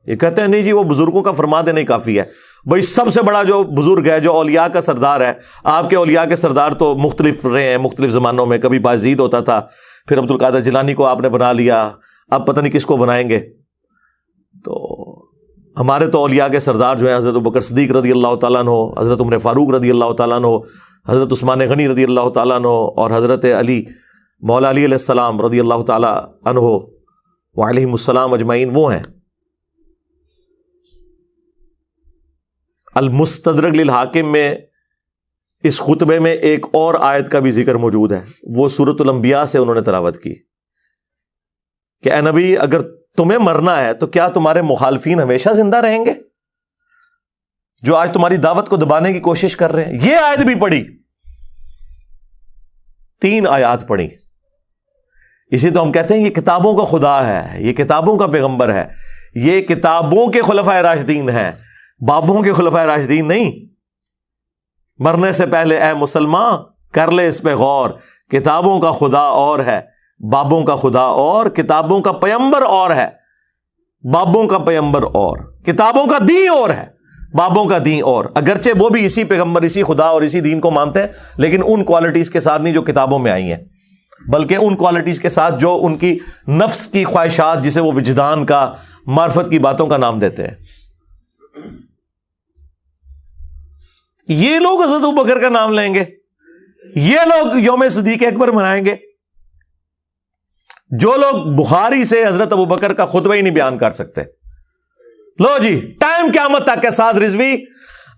یہ کہتے ہیں نہیں جی وہ بزرگوں کا فرما دینا ہی کافی ہے. بھائی سب سے بڑا جو بزرگ ہے جو اولیاء کا سردار ہے, آپ کے اولیاء کے سردار تو مختلف رہے ہیں مختلف زمانوں میں. کبھی بایزید ہوتا تھا, پھر عبد القادر جیلانی کو آپ نے بنا لیا, اب پتہ نہیں کس کو بنائیں گے. تو ہمارے تو اولیاء کے سردار جو ہیں حضرت ابوبکر صدیق رضی اللہ تعالیٰ عنہ، حضرت عمر فاروق رضی اللہ تعالیٰ عنہ، حضرت عثمان غنی رضی اللہ تعالیٰ عنہ، اور حضرت علی مولا علی علیہ السلام رضی اللہ تعالیٰ عنہ وعلیہم السلام اجمعین، وہ ہیں. المستدرک للحاکم میں اس خطبے میں ایک اور آیت کا بھی ذکر موجود ہے، وہ سورۃ الانبیاء سے انہوں نے تلاوت کی کہ اے نبی اگر تمہیں مرنا ہے تو کیا تمہارے مخالفین ہمیشہ زندہ رہیں گے جو آج تمہاری دعوت کو دبانے کی کوشش کر رہے ہیں؟ یہ آیت بھی پڑھی، 3 آیات پڑھی. اسی تو ہم کہتے ہیں یہ کتابوں کا خدا ہے، یہ کتابوں کا پیغمبر ہے، یہ کتابوں کے خلفائے راشدین ہیں، بابوں کے خلفائے راشدین نہیں. مرنے سے پہلے اے مسلمان کر لے اس پہ غور، کتابوں کا خدا اور ہے، بابوں کا خدا اور، کتابوں کا پیغمبر اور ہے، بابوں کا پیغمبر اور، کتابوں کا دین اور ہے، بابوں کا دین اور. اگرچہ وہ بھی اسی پیغمبر، اسی خدا اور اسی دین کو مانتے ہیں، لیکن ان کوالٹیز کے ساتھ نہیں جو کتابوں میں آئی ہیں، بلکہ ان کوالٹیز کے ساتھ جو ان کی نفس کی خواہشات، جسے وہ وجدان کا، معرفت کی باتوں کا نام دیتے ہیں. یہ لوگ حضرت ابوبکر کا نام لیں گے، یہ لوگ یوم صدیق اکبر منائیں گے، جو لوگ بخاری سے حضرت ابوبکر کا خطبہ ہی نہیں بیان کر سکتے. لو جی ٹائم قیامت تک کے ساتھ رضوی،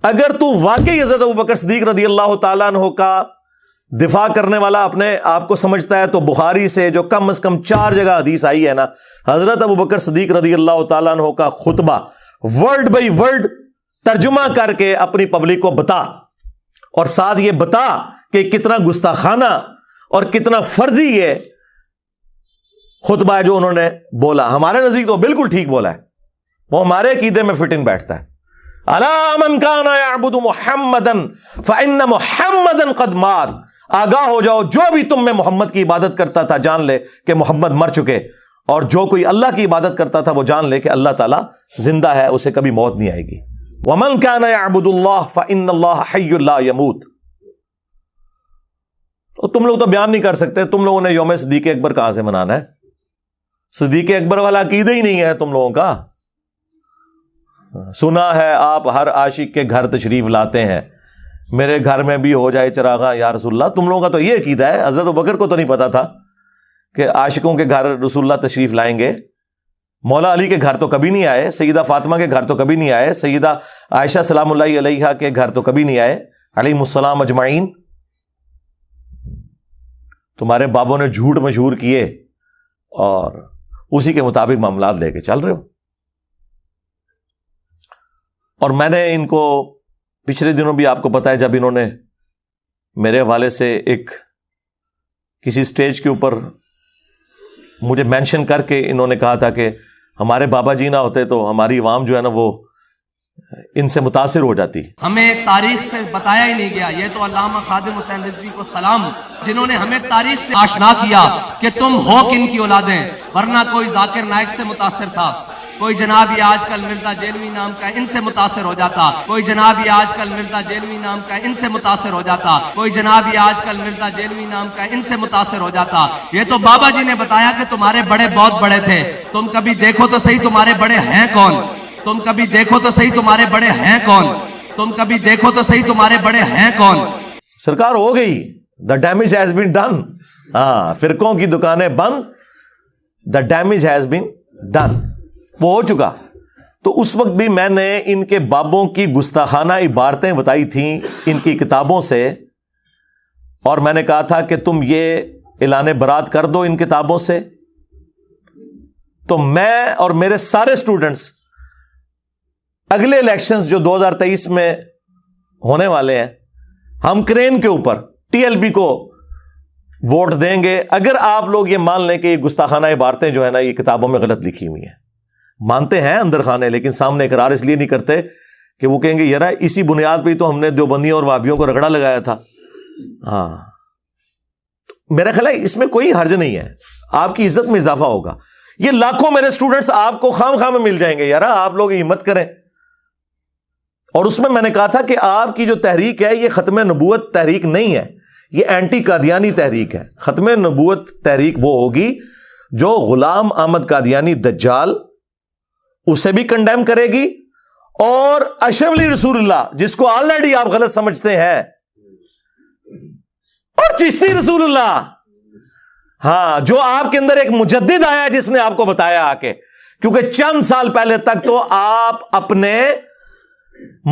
اگر تو واقعی حضرت ابوبکر صدیق رضی اللہ تعالیٰ عنہ کا دفاع کرنے والا اپنے آپ کو سمجھتا ہے، تو بخاری سے جو کم از کم 4 جگہ حدیث آئی ہے نا، حضرت ابوبکر صدیق رضی اللہ تعالیٰ عنہ کا خطبہ ورڈ بائی ورڈ ترجمہ کر کے اپنی پبلک کو بتا، اور ساتھ یہ بتا کہ کتنا گستاخانہ اور کتنا فرضی یہ خطبہ ہے جو انہوں نے بولا. ہمارے نزدیک تو بالکل ٹھیک بولا ہے، وہ ہمارے عقیدے میں فٹ ان بیٹھتا ہے. الا من کان یعبد محمدا فان محمدا قد مات، آگاہ ہو جاؤ جو بھی تم میں محمد کی عبادت کرتا تھا جان لے کہ محمد مر چکے، اور جو کوئی اللہ کی عبادت کرتا تھا وہ جان لے کہ اللہ تعالیٰ زندہ ہے، اسے کبھی موت نہیں آئے گی. ومن کان یعبد اللہ فان اللہ حی لا یموت. اور تم لوگ تو بیان نہیں کر سکتے، تم لوگوں نے یوم صدیق اکبر کہاں سے منانا ہے؟ صدیق اکبر والا عقیدہ ہی نہیں ہے تم لوگوں کا. سنا ہے آپ ہر عاشق کے گھر تشریف لاتے ہیں، میرے گھر میں بھی ہو جائے چراغاں یا رسول اللہ. تم لوگوں کا تو یہ عقیدہ ہے. حضرت ابوبکر کو تو نہیں پتا تھا کہ عاشقوں کے گھر رسول اللہ تشریف لائیں گے. مولا علی کے گھر تو کبھی نہیں آئے، سیدہ فاطمہ کے گھر تو کبھی نہیں آئے، سیدہ عائشہ سلام اللہ علیہا کے گھر تو کبھی نہیں آئے، علیہم السلام اجمعین. تمہارے بابوں نے جھوٹ مشہور کیے اور اسی کے مطابق معاملات لے کے چل رہے ہو. اور میں نے ان کو پچھلے دنوں بھی آپ کو پتا ہے، جب انہوں نے میرے حوالے سے ایک کسی سٹیج کے اوپر مجھے مینشن کر کے انہوں نے کہا تھا کہ ہمارے بابا جی نہ ہوتے تو ہماری عوام جو ہے نا وہ ان سے متاثر ہو جاتی. ہمیں تاریخ سے بتایا ہی نہیں گیا. یہ تو علامہ خادم حسین رضوی کو سلام، جنہوں نے ہمیں تاریخ سے آشنا کیا کہ تم ہو کن کی اولادیں، ورنہ کوئی ذاکر نائک سے متاثر تھا، کوئی جناب یہ آج کل مرزا جیلوی نام کا ان سے متاثر ہو جاتا، کوئی جناب یہ آج کل مرزا جیلوی نام کا ان سے متاثر ہو جاتا، کوئی جناب یہ آج کل مرزا جیلوی نام کا ان سے متاثر ہو جاتا. یہ تو بابا جی نے بتایا کہ تمہارے بڑے بہت بڑے تھے، تم کبھی دیکھو تو صحیح تمہارے بڑے ہیں کون، تم کبھی دیکھو تو صحیح تمہارے بڑے ہیں کون، تم کبھی دیکھو تو صحیح تمہارے بڑے ہیں کون. سرکار ہو گئی، the damage has been done. ہاں، فرقوں کی دکانیں بند، the damage has been done, وہ ہو چکا. تو اس وقت بھی میں نے ان کے بابوں کی گستاخانہ عبارتیں بتائی تھیں ان کی کتابوں سے، اور میں نے کہا تھا کہ تم یہ اعلان برات کر دو ان کتابوں سے. تو میں اور میرے سارے سٹوڈنٹس اگلے الیکشنز جو 2023 میں ہونے والے ہیں، ہم کرین کے اوپر TLP کو ووٹ دیں گے اگر آپ لوگ یہ مان لیں کہ یہ گستاخانہ عبارتیں جو ہے نا یہ کتابوں میں غلط لکھی ہوئی ہیں. مانتے ہیں اندر خانے، لیکن سامنے اقرار اس لیے نہیں کرتے کہ وہ کہیں گے یار اسی بنیاد پہ تو ہم نے دیوبندیوں اور وہابیوں کو رگڑا لگایا تھا. ہاں، میرا خیال ہے اس میں کوئی حرج نہیں ہے، آپ کی عزت میں اضافہ ہوگا. یہ لاکھوں میرے سٹوڈنٹس آپ کو خام خام میں مل جائیں گے. یار آپ لوگ ہمت کریں. اور اس میں نے کہا تھا کہ آپ کی جو تحریک ہے یہ ختم نبوت تحریک نہیں ہے، یہ اینٹی قادیانی تحریک ہے. ختم نبوت تحریک وہ ہوگی جو غلام احمد قادیانی دجال اسے بھی کنڈیم کرے گی, اور اشرف علی رسول اللہ جس کو آلریڈی آپ غلط سمجھتے ہیں, اور چشتی رسول اللہ, ہاں, جو آپ کے اندر ایک مجدد آیا جس نے آپ کو بتایا آ کے, کیونکہ چند سال پہلے تک تو آپ اپنے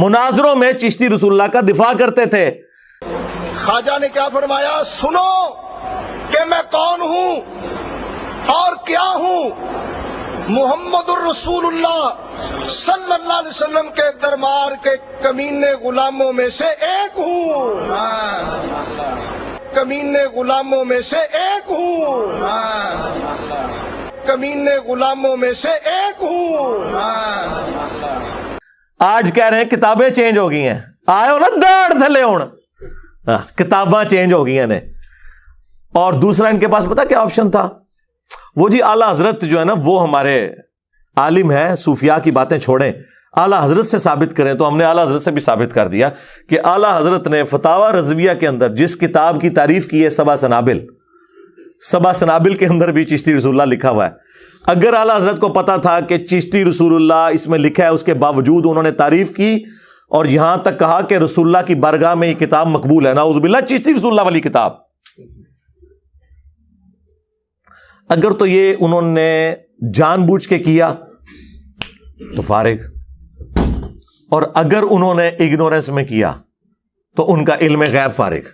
مناظروں میں چشتی رسول اللہ کا دفاع کرتے تھے. خواجہ نے کیا فرمایا, سنو کہ میں کون ہوں اور کیا ہوں, محمد الرسول اللہ صلی اللہ علیہ وسلم کے دربار کے کمینے غلاموں میں سے ایک ہوں, کمینے غلاموں میں سے ایک ہوں, کمینے غلاموں میں سے ایک ہوں. آج کہہ رہے ہیں کتابیں چینج ہو گئی ہیں, آئے ہو نا داڑھ تھلے ہون, کتاباں چینج ہو گئی ہیں. اور دوسرا ان کے پاس پتا کیا آپشن تھا, وہ جی اعلیٰ حضرت جو ہے نا وہ ہمارے عالم ہیں, صوفیاء کی باتیں چھوڑیں, اعلیٰ حضرت سے ثابت کریں. تو ہم نے اعلیٰ حضرت سے بھی ثابت کر دیا کہ اعلیٰ حضرت نے فتاوی رضویہ کے اندر جس کتاب کی تعریف کی ہے سبع سنابل کے اندر بھی چشتی رسول اللہ لکھا ہوا ہے. اگر اعلیٰ حضرت کو پتا تھا کہ چشتی رسول اللہ اس میں لکھا ہے, اس کے باوجود انہوں نے تعریف کی اور یہاں تک کہا کہ رسول اللہ کی بارگاہ میں یہ کتاب مقبول ہے. نعوذ باللہ, چشتی رسول اللہ والی کتاب. اگر تو یہ انہوں نے جان بوجھ کے کیا تو فارغ, اور اگر انہوں نے اگنورنس میں کیا تو ان کا علم غیب فارغ.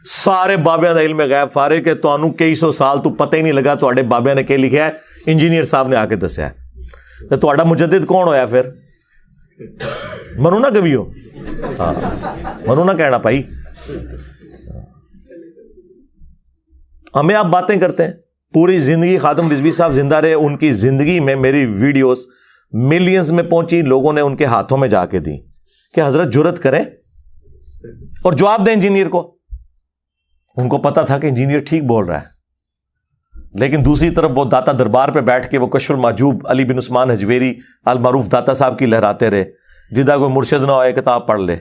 سارے بابیاں دا علم غیب فارغ ہے. تو کئی سو سال تو پتہ ہی نہیں لگا تواڈے بابیاں نے کہ لکھا ہے, انجینئر صاحب نے آ کے دسیا ہے. تو تواڈا مجدد کون ہویا پھر؟ منو نہ گویو, ہاں منو نہ کہنا بھائی. ہمیں آپ باتیں کرتے ہیں, پوری زندگی خاتم رضوی صاحب زندہ رہے, ان کی زندگی میں میری ویڈیوز ملینز میں پہنچی, لوگوں نے ان کے ہاتھوں میں جا کے دی کہ حضرت جرت کریں اور جواب دیں انجینئر کو. ان کو پتا تھا کہ انجینئر ٹھیک بول رہا ہے, لیکن دوسری طرف وہ داتا دربار پہ بیٹھ کے وہ کشف المحجوب علی بن عثمان حجویری المعروف داتا صاحب کی لہراتے رہے, جدہ کوئی مرشد نہ ہوئے کتاب پڑھ لے.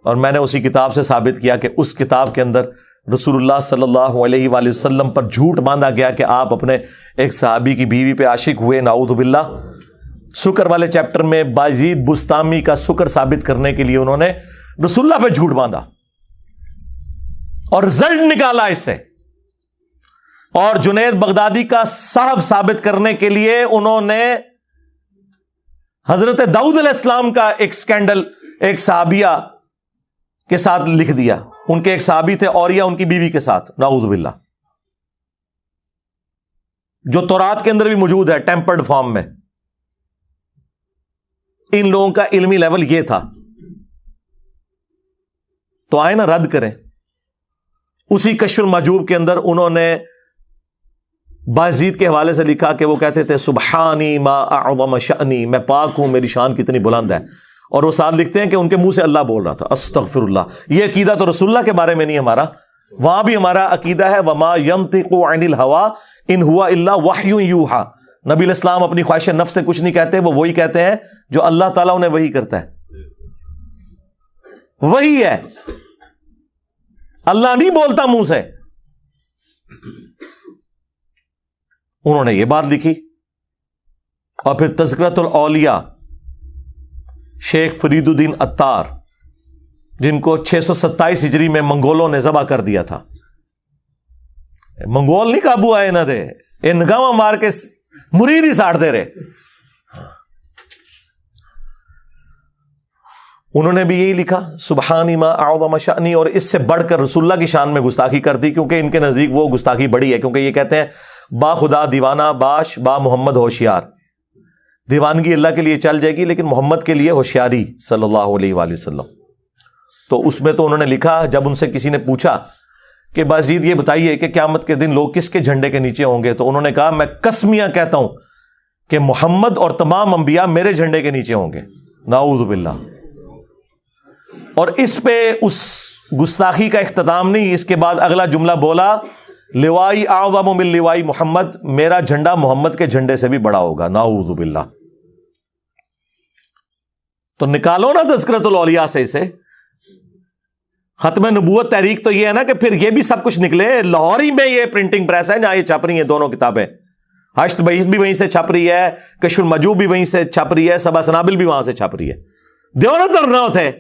اور میں نے اسی کتاب سے ثابت کیا کہ اس کتاب کے اندر رسول اللہ صلی اللہ علیہ وآلہ وسلم پر جھوٹ باندھا گیا کہ آپ اپنے ایک صحابی کی بیوی پہ عاشق ہوئے. نعوذ باللہ. سکر والے چیپٹر میں بایزید بستامی کا سکر ثابت کرنے کے لیے انہوں نے رسول اللہ پہ جھوٹ باندھا اور رزلٹ نکالا اس سے. اور جنید بغدادی کا صاحب ثابت کرنے کے لیے انہوں نے حضرت داؤد علیہ السلام کا ایک سکینڈل ایک صحابیہ کے ساتھ لکھ دیا. ان کے ایک صحابی تھے اوریا ان کی بیوی کے ساتھ, نعوذ باللہ, جو تورات کے اندر بھی موجود ہے ٹیمپرڈ فارم میں. ان لوگوں کا علمی لیول یہ تھا. تو آئے نا رد کریں. اسی کشف المحجوب کے اندر انہوں نے بایزید کے حوالے سے لکھا کہ وہ کہتے تھے سبحانی ما اعظم شأنی, میں پاک ہوں, میری شان کتنی بلند ہے. اور وہ ساتھ لکھتے ہیں کہ ان کے منہ سے اللہ بول رہا تھا استغفر اللہ. یہ عقیدہ تو رسول اللہ کے بارے میں نہیں ہمارا, وہاں بھی ہمارا عقیدہ ہے وما ينطق عن الهوى ان هو الا وحی یوحى. نبی علیہ السلام اپنی خواہش نفس سے کچھ نہیں کہتے, وہ وہی کہتے ہیں جو اللہ تعالیٰ انہیں وہی کرتا ہے. وہی ہے, اللہ نہیں بولتا منہ سے. انہوں نے یہ بات لکھی. اور پھر تذکرۃ الاولیاء شیخ فرید الدین عطار, جن کو 627 ہجری میں منگولوں نے ذبح کر دیا تھا. منگول نہیں قابو آئے نہ دے, انگاواں مار کے مرید ہی ساڑ دے رہے. انہوں نے بھی یہی لکھا سبحانی ما اعظم شأنی, اور اس سے بڑھ کر رسول اللہ کی شان میں گستاخی کر دی, کیونکہ ان کے نزدیک وہ گستاخی بڑی ہے. کیونکہ یہ کہتے ہیں با خدا دیوانہ باش با محمد ہوشیار. دیوانگی اللہ کے لیے چل جائے گی لیکن محمد کے لیے ہوشیاری صلی اللہ علیہ وآلہ وسلم. تو اس میں تو انہوں نے لکھا, جب ان سے کسی نے پوچھا کہ بازید یہ بتائیے کہ قیامت کے دن لوگ کس کے جھنڈے کے نیچے ہوں گے, تو انہوں نے کہا میں قسمیاں کہتا ہوں کہ محمد اور تمام انبیاء میرے جھنڈے کے نیچے ہوں گے. نعوذ باللہ. اور اس پہ اس گستاخی کا اختتام نہیں, اس کے بعد اگلا جملہ بولا لوائی اعظم من لوائی محمد, میرا جھنڈا محمد کے جھنڈے سے بھی بڑا ہوگا. نعوذ باللہ. تو نکالو نا تذکرۃ الاولیاء سے اسے. ختم نبوت تحریک تو یہ ہے نا کہ پھر یہ بھی سب کچھ نکلے. لاہور ہی میں یہ پرنٹنگ پریس ہے جہاں یہ چھپ رہی ہیں دونوں کتابیں. حشت بعیث بھی وہیں سے چھپ رہی ہے, کشف المجوب بھی وہیں سے چھپ رہی ہے, سبع سنابل بھی وہاں سے چھپ رہی ہے. دیو نہ درنا ہوتے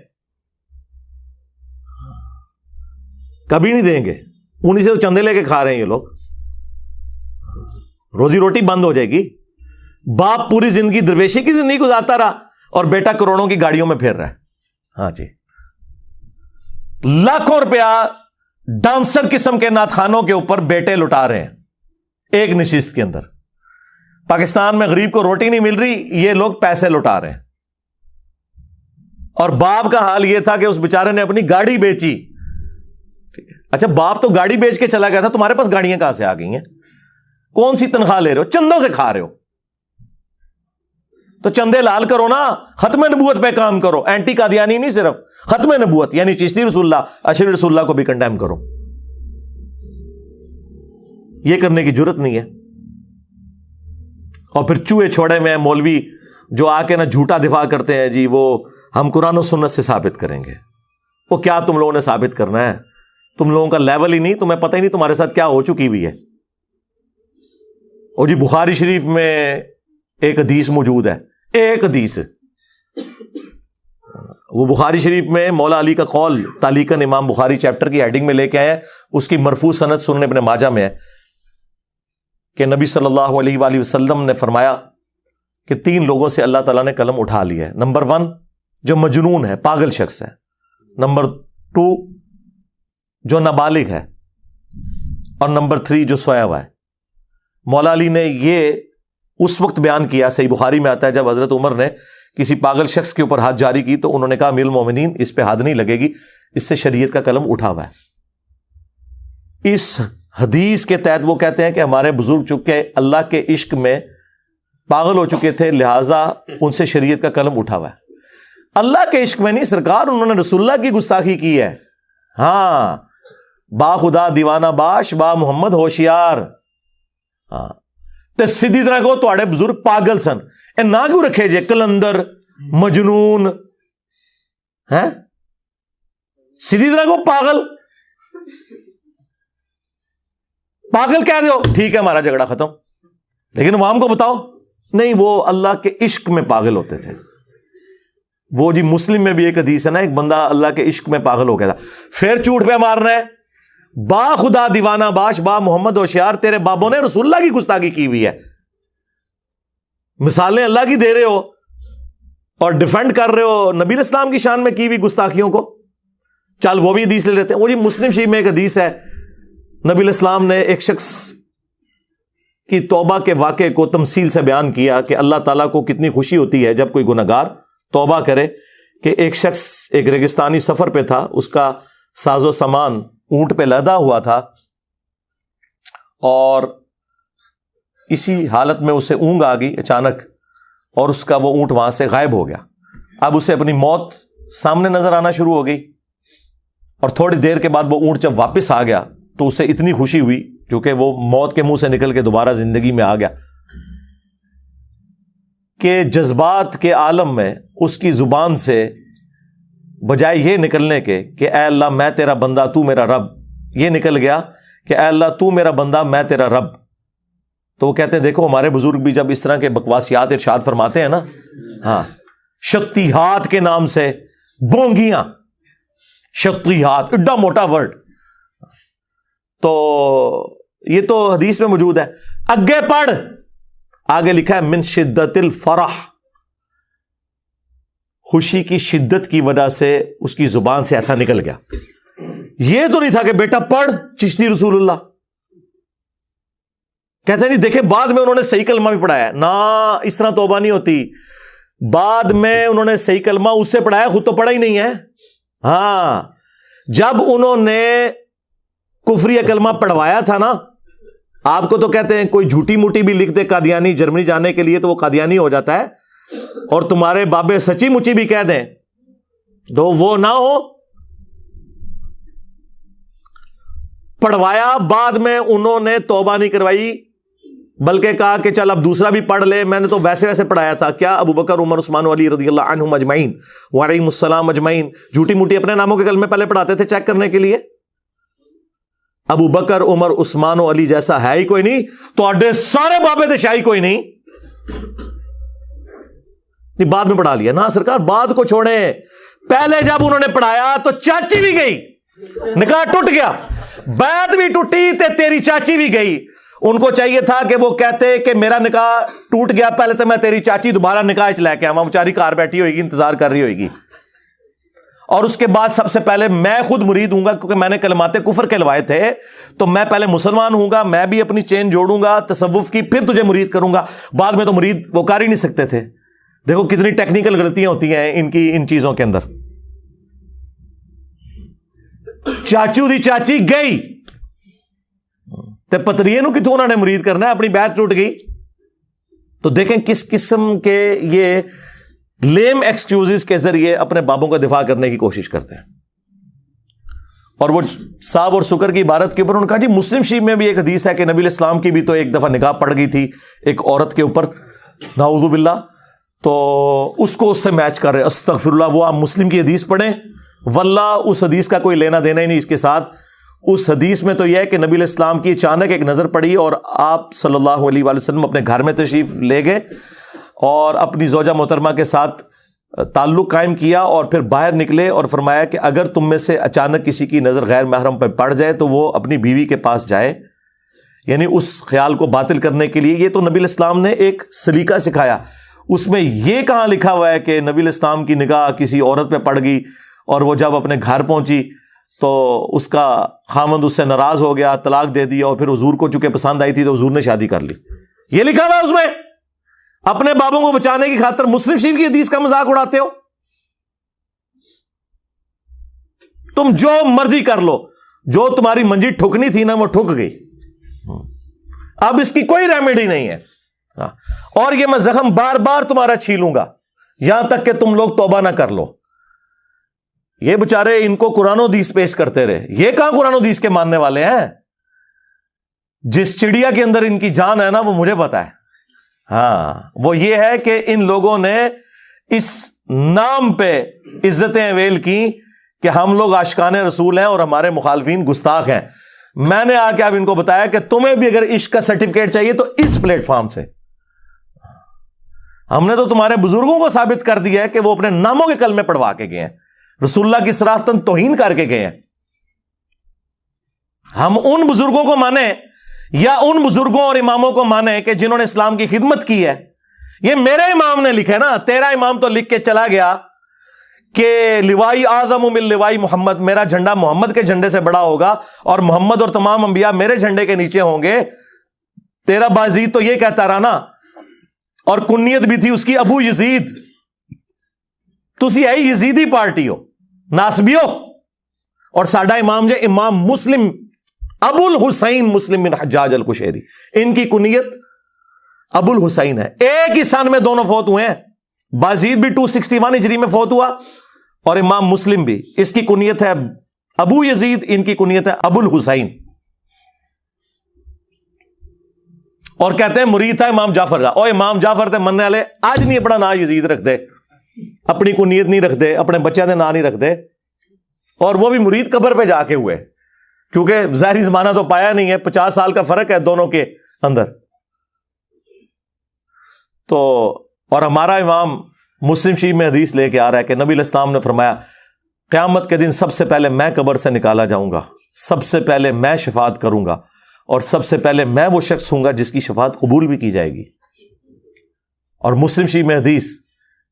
کبھی نہیں دیں گے. انہیں سے تو چندے لے کے کھا رہے ہیں یہ لوگ. روزی روٹی بند ہو جائے گی. باپ پوری زندگی درویشی کی زندگی گزارتا رہا اور بیٹا کروڑوں کی گاڑیوں میں پھر رہا ہے. ہاں جی, لاکھوں روپیہ ڈانسر قسم کے نعت خانوں کے اوپر بیٹے لٹا رہے ہیں ایک نشست کے اندر. پاکستان میں غریب کو روٹی نہیں مل رہی, یہ لوگ پیسے لٹا رہے ہیں. اور باپ کا حال یہ تھا کہ اس بیچارے نے اپنی گاڑی بیچی. اچھا باپ تو گاڑی بیچ کے چلا گیا تھا, تمہارے پاس گاڑیاں کہاں سے آ گئی ہیں؟ کون سی تنخواہ لے رہے ہو؟ چندوں سے کھا رہے ہو. تو چندے لال کرو نا, ختم نبوت پہ کام کرو. اینٹی قادیانی نہیں, صرف ختم نبوت یعنی چشتی رسول اللہ, اشری رسول اللہ کو بھی کنڈیم کرو. یہ کرنے کی جرت نہیں ہے. اور پھر چوہے چھوڑے میں مولوی جو آ کے نا جھوٹا دفاع کرتے ہیں جی, وہ ہم قرآن و سنت سے ثابت کریں گے. وہ کیا تم لوگوں نے ثابت کرنا ہے؟ تم لوگوں کا لیول ہی نہیں, تمہیں پتہ ہی نہیں تمہارے ساتھ کیا ہو چکی ہوئی ہے. اور جی بخاری شریف میں ایک حدیث موجود ہے, ایک حدیث, وہ بخاری شریف میں مولا علی کا قول تعلیقاً امام بخاری چیپٹر کی ہیڈنگ میں لے کے آئے. اس کی مرفوع سند سنن ابن ماجہ میں ہے کہ نبی صلی اللہ علیہ وآلہ وسلم نے فرمایا کہ 3 لوگوں سے اللہ تعالیٰ نے قلم اٹھا لیا ہے. نمبر 1 جو مجنون ہے, پاگل شخص ہے. نمبر 2 جو نابالغ ہے, اور نمبر 3 جو سویا ہوا ہے. مولا علی نے یہ اس وقت بیان کیا, صحیح بخاری میں آتا ہے, جب حضرت عمر نے کسی پاگل شخص کے اوپر ہاتھ جاری کی تو انہوں نے کہا امیر المومنین اس پہ حد نہیں لگے گی, اس سے شریعت کا قلم اٹھا ہوا ہے. اس حدیث کے تحت وہ کہتے ہیں کہ ہمارے بزرگ چکے اللہ کے عشق میں پاگل ہو چکے تھے, لہٰذا ان سے شریعت کا قلم اٹھا ہوا ہے. اللہ کے عشق میں نہیں سرکار, انہوں نے رسول اللہ کی گستاخی کی ہے. ہاں, با خدا دیوانہ باش, با محمد ہوشیار. ہاں تے سیدھی طرح کو تواڈے بزرگ پاگل سن. اے نہ کیوں رکھے جے کلندر, مجنون, ہیں سیدھی طرح کو پاگل. پاگل کہہ دو ٹھیک ہے, ہمارا جھگڑا ختم. لیکن عوام کو بتاؤ نہیں, وہ اللہ کے عشق میں پاگل ہوتے تھے. وہ جی مسلم میں بھی ایک حدیث ہے نا, ایک بندہ اللہ کے عشق میں پاگل ہو گیا تھا. پھر چوٹ پہ مارنا ہے, با خدا دیوانہ باش, با محمد ہوشیار, تیرے بابوں نے رسول اللہ کی گستاخی کی ہوئی ہے. مثالیں اللہ کی دے رہے ہو اور ڈیفینڈ کر رہے ہو نبی اسلام کی شان میں کی ہوئی گستاخیوں کو. چل وہ بھی حدیث لے لیتے ہیں. وہ جی مسلم شریف میں ایک حدیث ہے, نبی اسلام نے ایک شخص کی توبہ کے واقعے کو تمثیل سے بیان کیا کہ اللہ تعالیٰ کو کتنی خوشی ہوتی ہے جب کوئی گنہگار توبہ کرے. کہ ایک شخص ایک ریگستانی سفر پہ تھا, اس کا ساز و سامان اونٹ پہ لدا ہوا تھا, اور اسی حالت میں اسے اونگ آ گئی اچانک, اور اس کا وہ اونٹ وہاں سے غائب ہو گیا. اب اسے اپنی موت سامنے نظر آنا شروع ہو گئی, اور تھوڑی دیر کے بعد وہ اونٹ جب واپس آ گیا تو اسے اتنی خوشی ہوئی چونکہ وہ موت کے منہ سے نکل کے دوبارہ زندگی میں آ گیا کہ جذبات کے عالم میں اس کی زبان سے بجائے یہ نکلنے کے کہ اے اللہ میں تیرا بندہ تو میرا رب, یہ نکل گیا کہ اے اللہ تو میرا بندہ میں تیرا رب. تو وہ کہتے ہیں دیکھو ہمارے بزرگ بھی جب اس طرح کے بکواسیات ارشاد فرماتے ہیں نا, ہاں شکتیہات کے نام سے بونگیاں, شکتیہات ایڈا موٹا ورڈ, تو یہ تو حدیث میں موجود ہے. اگے پڑھ, آگے لکھا ہے من شدت الفرح, خوشی کی شدت کی وجہ سے اس کی زبان سے ایسا نکل گیا. یہ تو نہیں تھا کہ بیٹا پڑھ چشتی رسول اللہ. کہتے نہیں دیکھیں بعد میں انہوں نے صحیح کلمہ بھی پڑھایا نہ, اس طرح توبہ نہیں ہوتی. بعد میں انہوں نے صحیح کلمہ اس سے پڑھایا, خود تو پڑھا ہی نہیں ہے. ہاں جب انہوں نے کفری کلمہ پڑھوایا تھا نا, آپ کو تو کہتے ہیں کوئی جھوٹی موٹی بھی لکھ دے قادیانی جرمنی جانے کے لیے تو وہ قادیانی ہو جاتا ہے, اور تمہارے بابے سچی مچی بھی کہہ دیں تو وہ نہ ہو. پڑھوایا, بعد میں انہوں نے توبہ نہیں کروائی, بلکہ کہا کہ چل اب دوسرا بھی پڑھ لے، میں نے تو ویسے ویسے پڑھایا تھا. کیا ابو بکر عمر عثمان علی رضی اللہ عنہم اجمعین وعلیہم السلام اجمعین جھوٹی موٹی اپنے ناموں کے کلمے پہلے پڑھاتے تھے چیک کرنے کے لیے؟ ابو بکر عمر عثمان و علی جیسا ہے ہی کوئی نہیں، تو اڈے سارے بابے دے شاہی کوئی نہیں. بعد میں پڑھا لیا نا سرکار، بعد کو چھوڑے. پہلے جب انہوں نے پڑھایا تو چاچی بھی گئی، نکاح ٹوٹ گیا، بیعت بھی ٹوٹی تے تیری چاچی بھی گئی. ان کو چاہیے تھا کہ وہ کہتے کہ میرا نکاح ٹوٹ گیا، پہلے تو میں تیری چاچی دوبارہ نکاح چ لے کے آواں، بیچاری کار بیٹھی ہوئے گی، انتظار کر رہی ہوئے گی. اور اس کے بعد سب سے پہلے میں خود مرید ہوں گا، کیونکہ میں نے کلمات کفر کہلوائے تھے، تو میں پہلے مسلمان ہوں گا، میں بھی اپنی چین جوڑوں گا تصوف کی، پھر تجھے مرید کروں گا. بعد میں تو مرید وہ کر ہی نہیں سکتے تھے. دیکھو کتنی ٹیکنیکل غلطیاں ہوتی ہیں ان کی ان چیزوں کے اندر. چاچو دی چاچی گئی تے پتریے نو کتوں انہوں نے مرید کرنا ہے، اپنی بیعت ٹوٹ گئی. تو دیکھیں کس قسم کے یہ لیم ایکسکیوزز کے ذریعے اپنے بابوں کا دفاع کرنے کی کوشش کرتے ہیں. اور وہ صاحب اور سکر کی عبارت کے اوپر انہوں نے کہا جی مسلم شریف میں بھی ایک حدیث ہے کہ نبی علیہ السلام کی بھی تو ایک دفعہ نکاح پڑ گئی تھی ایک عورت کے اوپر، نعوذ باللہ، تو اس کو اس سے میچ کر رہے. استغفر اللہ. وہ آپ مسلم کی حدیث پڑھیں، واللہ اس حدیث کا کوئی لینا دینا ہی نہیں اس کے ساتھ. اس حدیث میں تو یہ ہے کہ نبی علیہ السلام کی اچانک ایک نظر پڑی اور آپ صلی اللہ علیہ وآلہ وسلم اپنے گھر میں تشریف لے گئے اور اپنی زوجہ محترمہ کے ساتھ تعلق قائم کیا، اور پھر باہر نکلے اور فرمایا کہ اگر تم میں سے اچانک کسی کی نظر غیر محرم پہ پڑ جائے تو وہ اپنی بیوی کے پاس جائے، یعنی اس خیال کو باطل کرنے کے لیے. یہ تو نبی علیہ السلام نے ایک سلیقہ سکھایا. اس میں یہ کہاں لکھا ہوا ہے کہ نبی علیہ السلام کی نگاہ کسی عورت پہ پڑ گئی اور وہ جب اپنے گھر پہنچی تو اس کا خامند اس سے ناراض ہو گیا، طلاق دے دی، اور پھر حضور کو چونکہ پسند آئی تھی تو حضور نے شادی کر لی. یہ لکھا ہوا ہے اس میں. اپنے بابوں کو بچانے کی خاطر مسلم شریف کی حدیث کا مذاق اڑاتے ہو. تم جو مرضی کر لو، جو تمہاری منجی ٹھکنی تھی نا وہ ٹھک گئی، اب اس کی کوئی ریمیڈی نہیں ہے. اور یہ میں زخم بار بار تمہارا چھیلوں گا یہاں تک کہ تم لوگ توبہ نہ کر لو. یہ بچارے ان کو قرآن و حدیث پیش کرتے رہے، یہ کہاں قرآن و حدیث کے ماننے والے ہیں؟ جس چڑیا کے اندر ان کی جان ہے نا وہ مجھے پتا ہے. ہاں وہ یہ ہے کہ ان لوگوں نے اس نام پہ عزتیں اویل کی کہ ہم لوگ عاشقان رسول ہیں اور ہمارے مخالفین گستاخ ہیں. میں نے آ کے اب ان کو بتایا کہ تمہیں بھی اگر عشق کا سرٹیفکیٹ چاہیے تو اس پلیٹ فارم سے. ہم نے تو تمہارے بزرگوں کو ثابت کر دیا ہے کہ وہ اپنے ناموں کے کلمے پڑھوا کے گئے ہیں، رسول اللہ کی صراحتاً توہین کر کے گئے ہیں. ہم ان بزرگوں کو مانیں یا ان بزرگوں اور اماموں کو مانیں کہ جنہوں نے اسلام کی خدمت کی ہے؟ یہ میرے امام نے لکھا نا، تیرا امام تو لکھ کے چلا گیا کہ لوائی اعظم من لوائی محمد، میرا جھنڈا محمد کے جھنڈے سے بڑا ہوگا اور محمد اور تمام انبیاء میرے جھنڈے کے نیچے ہوں گے. تیرا بازید تو یہ کہتا رہا نا، اور کنیت بھی تھی اس کی ابو یزید. تسی ہے یزیدی پارٹی ہو، ناسبی ہو. اور ساڈا امام جو امام مسلم ابو الحسین مسلم بن حجاج القشیری، ان کی کنیت ابو الحسین ہے. ایک ہی سن میں دونوں فوت ہوئے ہیں. بازید بھی 261 ہجری میں فوت ہوا اور امام مسلم بھی. اس کی کنیت ہے ابو یزید، ان کی کنیت ہے ابو الحسین. اور کہتے ہیں مرید تھا امام جعفر کا. اور امام جعفر تھے مننے والے آج نہیں اپنا نام یزید رکھتے، اپنی کنیت نہیں رکھتے، اپنے بچے کے نام نہیں رکھتے. اور وہ بھی مرید قبر پہ جا کے ہوئے، کیونکہ ظاہری زمانہ تو پایا نہیں ہے. 50 سال کا فرق ہے دونوں کے اندر. تو اور ہمارا امام مسلم شریف میں حدیث لے کے آ رہا ہے کہ نبی علیہ السلام نے فرمایا قیامت کے دن سب سے پہلے میں قبر سے نکالا جاؤں گا، سب سے پہلے میں شفاعت کروں گا، اور سب سے پہلے میں وہ شخص ہوں گا جس کی شفاعت قبول بھی کی جائے گی. اور مسلم شریف میں حدیث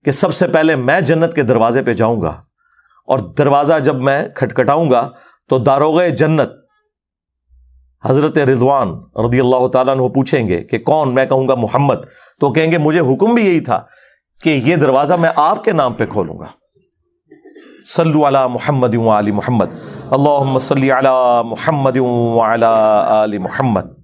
کہ سب سے پہلے میں جنت کے دروازے پہ جاؤں گا، اور دروازہ جب میں کھٹکھٹاؤں گا تو داروغے جنت حضرت رضوان رضی اللہ تعالیٰ عنہ پوچھیں گے کہ کون؟ میں کہوں گا محمد. تو کہیں گے مجھے حکم بھی یہی تھا کہ یہ دروازہ میں آپ کے نام پہ کھولوں گا. صلو علی محمد و آل محمد، اللہم صلی علی محمد و علی آل محمد.